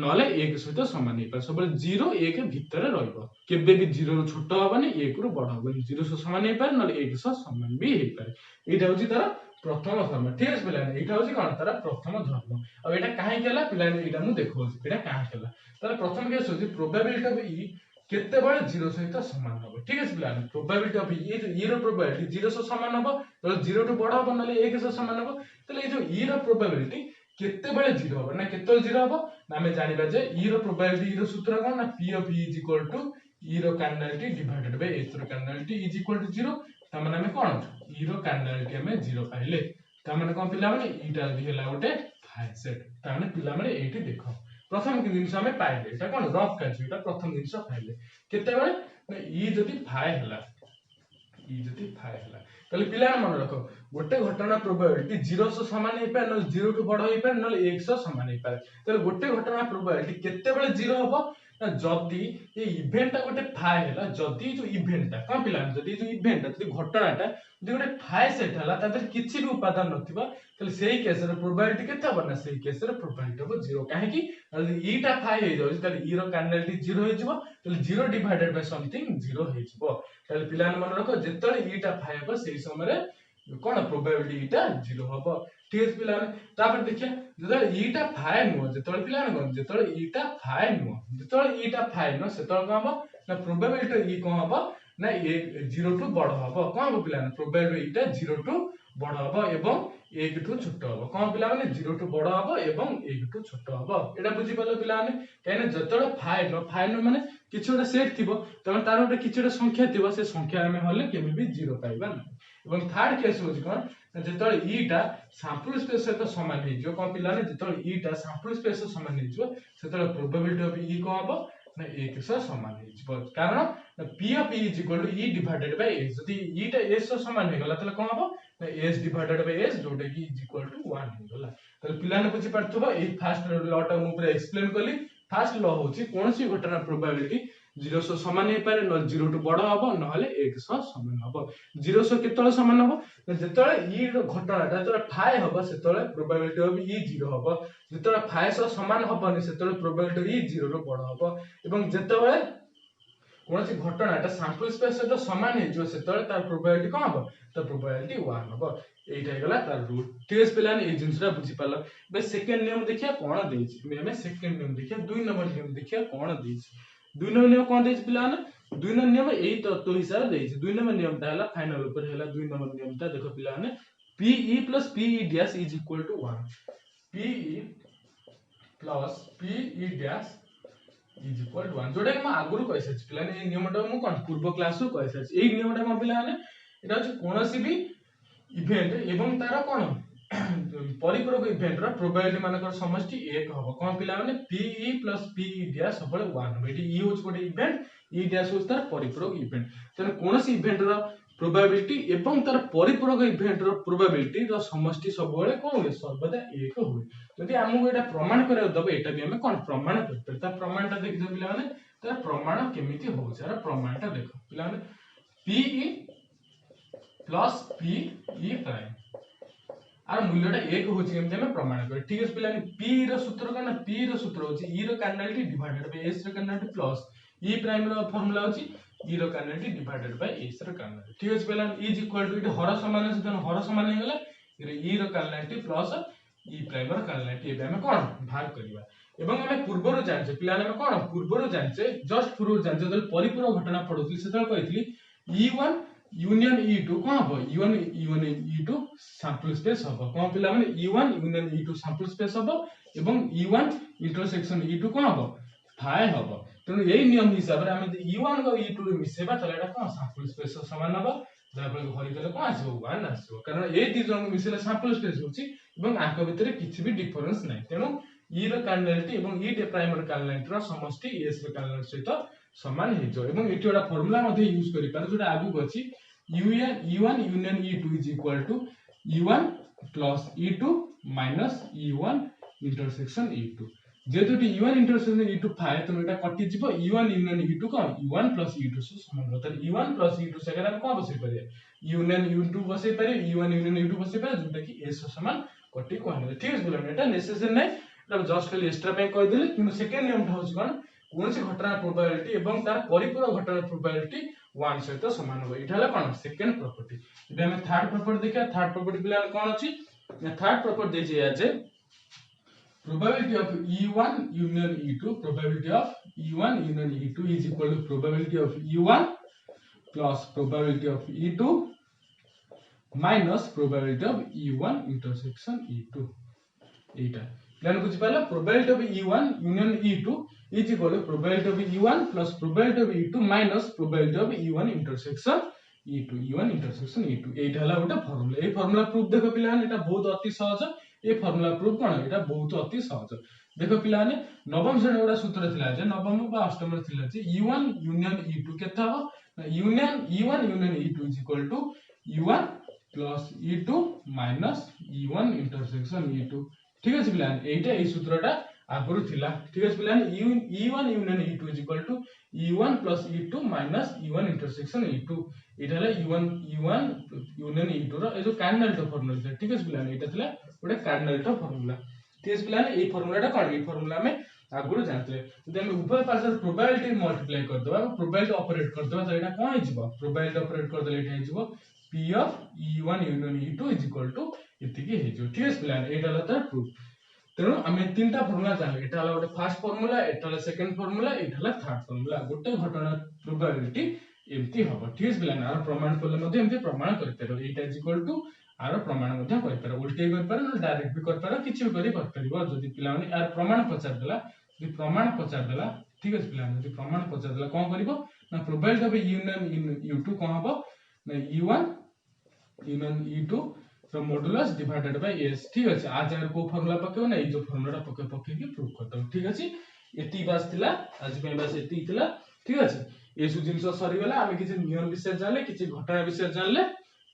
नले 1 सहित समान हेई पारे सब 0 1 भीतर रहइबो केबे भी 0 रु छोट होबनी 1 रु बड़ होबनी 0 सो समान हेई पारे नले 1 सो समान भी हेई पारे एटा होची तार प्रथम धर्म ठीक है पिलाने एटा होची कोन तार प्रथम धर्म अब एटा काहे केला पिलाने एटा मु देखौची एटा काहे केला तार प्रथम केस होची प्रोबेबिलिटी ऑफ ई केते बळे 0 सहित समान होबो ठीक है पिलाने प्रोबेबिलिटी ऑफ ई रो प्रोबेबिलिटी 0 सो समान होबो तो 0 टू बड़ होबो नले 1 सो समान होबो तले ए जो ई रो प्रोबेबिलिटी केते बळे 0 होबो ना केते 0 होबो ना हमें जानिबा जे ई रो प्रोबेबिलिटी ई रो सूत्र कोन ना p of E is equal to E रो कार्डिनलिटी डिवाइडेड बाय एस रो कार्डिनलिटी इज इक्वल टू 0 त माने हमें कोन ई रो कार्डिनलिटी हमें 0 पाइले त माने कोन पिला माने ईटा दि हेला गोटे फाइ सेट त माने पिला माने एठी देखो प्रथम कि जिंस हमें पाइले एटा कोन रफ काज एटा प्रथम जिंस पाइले केते बळे ई जदी फाइ हला ई जदी फाइ हला तले पिला मन रखो गोटे घटना प्रोबेबिलिटी 0 सो समान हे पारे न 0 टू बड़ हे पारे न 1 सो समान हे पारे तले गोटे घटना प्रोबेबिलिटी केते बळे 0 हबो ना जदी ये इवेंट गोटे फाइ हला जदी जो इवेंट ता कोन पिला जदी जो इवेंट जदी घटनाटा जदी गोटे फाइ सेट हला तादर किछि भी उपादान नथिबा तले सेही केस रे प्रोबेबिलिटी केते हबो ना सेही केस रे प्रोबेबिलिटी हबो 0 काहे कि जदी ईटा फाइ हे जाउ तले ई रो कार्डिनलिटी 0 हे जिवो तले 0 डिवाइडेड बाय समथिंग 0 हे जिवो तले पिला मन रखो जेतले ईटा फाइ हबो सेही समय रे कोन प्रोबेबिलिटी ईटा 0 हबो ठीक है पिला तापर देखिया जेतले ईटा फाइ नो जेतले पिला न जेतले ईटा फाइ नो जेतले ईटा फाइ नो सेतले कोन हबो ना प्रोबेबिलिटी ई कोन हबो ना 0 टू बड़ हबो कोन हबो पिला प्रोबेबिलिटी ईटा 0 टू बड़ हम एवं 1 ठू छोट हम कौन पिला माने 0 ठू बड़ हम एवं 1 ठू छोट हम एटा बुझी पालो पिला माने कहने जतळे फाइल माने किछि गोटे सेट थिबो तमे तार गोटे किछि गोटे संख्या थिबो से संख्या हमें हले केबे भी 0 पाइबा नै एवं थर्ड केस होछि कोन जतळे ई टा सैंपल स्पेस सहित समान हे जो कोन पिला माने जतळे ई टा सैंपल स्पेस समान हे जो सेतळे प्रोबेबिलिटी ऑफ ई को हबो ना 1 सह समान हे जो कारण p of e is equal to e divided by s जदि e टा s सह समान हे गला तले कोन हबो s divided by s जोटा की is equal to 1 हे गला तले पिला ने बुझी पारथबो ए फर्स्ट लॉ टा मु पूरा एक्सप्लेन करली फर्स्ट लॉ होची कोनसी घटना प्रोबेबिलिटी 0 सह समान हे पारे न 0 टू बड़ हबो न हले 1 सह समान हबो 0 सह केतळे समान हबो जेतळे e रो घटनाटा जेतळे फाइ हबो सेतळे प्रोबेबिलिटी ऑफ e 0 हबो जेतळे फाइ सह समान हबोनी सेतळे प्रोबेबिलिटी e 0 रो बड़ हबो एवं जेतळे कोनसी घटनाटा सैंपल स्पेस सहित समान हे जो सेतळे तार प्रोबेबिलिटी कोन हबो त प्रोबेबिलिटी 1 हबो एटा हे गला तार रूल टीएस पिलान ए जिंसरा बुझी पालो बे सेकंड नियम देखिया कोन देछि हमें सेकंड नियम देखिया 2 नंबर नियम देखिया कोन देछि 2 नंबर नियम कोन देछि पिलान 2 नंबर नियम एई तत्व हिसाब देछि 2 नंबर नियम ता हला फाइनल ऊपर हला 2 नंबर नियम ता देखो पिलान PE plus PE dash is equal to 1 PE plus PE dash is equal to 1 जोटा कि म आगुरु कहि सछि पिलान ए नियमटा मु कोन पूर्व क्लास रो कहि सछि ए नियमटा म पिलान एटा छि कोनोसी भी इवेंट एवं तार कोन परिपूरक इवेंट रो प्रोबेबिलिटी मानकर समष्टि 1 हबो कोन पिला माने PE plus PE dash सबले 1 बेटी ई होछ गोटे इवेंट ई dash होछ तार परिपूरक इवेंट तने कोनोसी इवेंट रो प्रोबेबिलिटी एवं तार परिपूरक इवेंट रो प्रोबेबिलिटी रो समष्टि सबले कोन होय सर्वदा 1 होय जदि हमहु एटा प्रमाण करे दबे एटा भी हम कोन प्रमाण करते ता प्रमाणटा देख दो पिला माने तार प्रमाण केमिति होछ तार प्रमाणटा देखो पिला माने PE plus PE प्राइम आर मूल्यटा 1 होछि केमते हम प्रमाण करे ठीक है पिला P रो सूत्र कोन P रो सूत्र होछि E रो कार्डिनलिटी डिवाइडेड बाय S रो कार्डिनलिटी प्लस E प्राइम रो फार्मूला होछि E रो कार्डिनलिटी डिवाइडेड बाय S रो कार्डिनलिटी ठीक है पिला E is equal to it हर समान से तन हर समान हे गेला E रो कार्डिनलिटी प्लस E प्राइम रो कार्डिनलिटी एबे हम कोन भाग करबा एवं हम पूर्वरो जानछे पिला हम कोन पूर्वरो जानछे जस्ट पूर्व जानछे जल परिपूरक घटना पढुथि सेतल कहितली E1 यूनियन E2 कोन हबो E1 E2 सैंपल स्पेस हबो कोन पिला माने E1 union E2 sample space हबो एवं E1 इंटरसेक्शन E2 कोन हबो फाइ हबो तनो एई नियम हिसाब रे हम E1 को E2 रे मिसेबा तले एटा कोन सैंपल स्पेस समान हबो जा पर घरी देले कोन आसीबो 1 आसीबो कारण ए दी जन मिसेले सैंपल स्पेस होछि एवं आंक भितरे किछि भी डिफरेंस नै तेनो E रो कार्डिनलिटी एवं E टे प्राइम रो कार्डिनलिटी रो समष्टि S रो कार्डिनलिटी सहित समान हे जो एवं एटी एटा फार्मूला मध्ये यूज करि पार जोटा आगु अछि E1 union E2 is equal to E1 plus E2 minus E1 intersection E2 जेतु E1 intersection E2 फाय तो एटा कटि जिवो E1 union E2 कोन E1 plus E2 से समान होता है E1 plus E2 से अगर हम कोन बसै परिया union E2 बसै परिया E1 union E2 बसै परिया जोटा कि S समान कटि कोन ठीक है बोलम एटा नेसेसरी नै एटा जस्ट खाली एक्स्ट्रा पे कहि देले किंतु सेकंड नियम होछ कोन कोनसी घटना प्रोबेबिलिटी एवं तार परिपूरक घटना प्रोबेबिलिटी 1 सहित समान हो इठा हला कोन सेकंड प्रॉपर्टी इबे हम थर्ड प्रॉपर्टी देखिया थर्ड प्रॉपर्टी पिला कोन अछि थर्ड प्रॉपर्टी देछि या जे probability of E1 union E2 probability of E1 union E2 is equal to probability of E1 plus probability of E2 minus probability of E1 intersection E2 Etah plan बुझि पाला probability of E1 union E2 is equal to probability of E1 plus probability of E2 minus probability of E1 intersection E2 E1 intersection E2 एटा हला गोटा formula ए formula proof देखो पिलान एटा बहुत अति सहज ए formula proof कोन एटा बहुत अति सहज देखो पिलान नवम श्रेणी गोटा सूत्र थिला जे नवम बा अष्टम थिला जे E1 union E2 केता हो union E1 union E2 is equal to E1 plus E2 minus E1 intersection E2 ठीक है पिलान एटा ए सूत्रटा आगुरु थिला ठीक है पिलान E1 union E2 is equal to E1 plus E2 minus E1 intersection E2 एटा हला E1 union E2 रो ए जो कार्डिनल फार्मूला थिला ठीक है पिलान एटा थिला गोटे कार्डिनल फार्मूला ठीक है पिलान ए फार्मूलाटा कोन ए फार्मूला में आगुरु जानते जदि हम उभय पार्श्व प्रोबेबिलिटी मल्टीप्लाई कर दबा प्रोबेबिलिटी ऑपरेट कर दबा तो एटा कोन हे जिवो प्रोबेबिलिटी ऑपरेट कर देले एटा हे जिवो P of E1 union E2 is equal to इतिकी हे जो ठीक है पिलान एटा हला तार प्रूफ तेणु आम तीनटा फर्मुला जान एटा हला गोटे फर्स्ट फर्मुला एटा हला सेकंड फर्मुला एटा हला थर्ड फर्मुला गोटे घटना प्रोबेबिलिटी एम्ति हबो ठीक है पिलान आर प्रमाण करले मध्ये एम्ति प्रमाण करते रहो एटा इज इक्वल टू आर प्रमाण मध्य करि पार उल्टे करि पार न डायरेक्ट भी कर पार किछि भी करि कर परिबो जदि पिला माने यार प्रमाण पचार देला जदि प्रमाण पचार देला ठीक अछि पिला जदि प्रमाण पचार देला कोन करिवो ना probability of union in u2 कोन हबो ना u1 यूनियन u2 रो मॉडुलस डिवाइडेड बाय s ठीक अछि आज अगर को फार्मूला पकेबो ना ए जो फार्मूला पके के प्रूव करतो ठीक अछि एती बास थिला आज पे बास एती थिला ठीक अछि ए सु जिंस सरी गेला आमे किछि नियम विषय जानले किछि घटना विषय जानले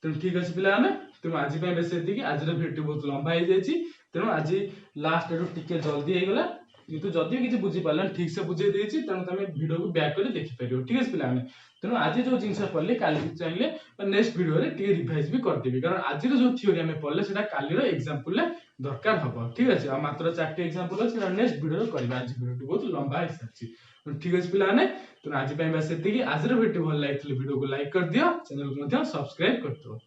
तो ठीक अछि पिला आमे तो आज पे बेस एती कि आज रो वीडियो बहुत लंबा हो जायछि तेनो आज लास्ट एडो टिके जल्दी हे गेला किंतु जदि किछि बुझी पालन ठीक से बुझे देछि तेनो तमे वीडियो को बैक कर देखि परियो ठीक अछि पिला आमे तेनो आज जो जिंस पल्ले काली चाहिले नेक्स्ट वीडियो रे टिके रिवाइज भी कर देबी कारण आज रो जो थ्योरी आमे पल्ले सेटा काली रो एग्जांपल ले दरकार हबो ठीक अछि आ मात्र 4 टी एग्जांपल अछि नेक्स्ट वीडियो रे करबा आज वीडियो बहुत लंबा है सच्ची ठीक अछि पिला ने तो आज पे बस एति कि आज रो वीडियो भल लागितले वीडियो को लाइक कर दियो चैनल को मध्य सब्सक्राइब कर दो।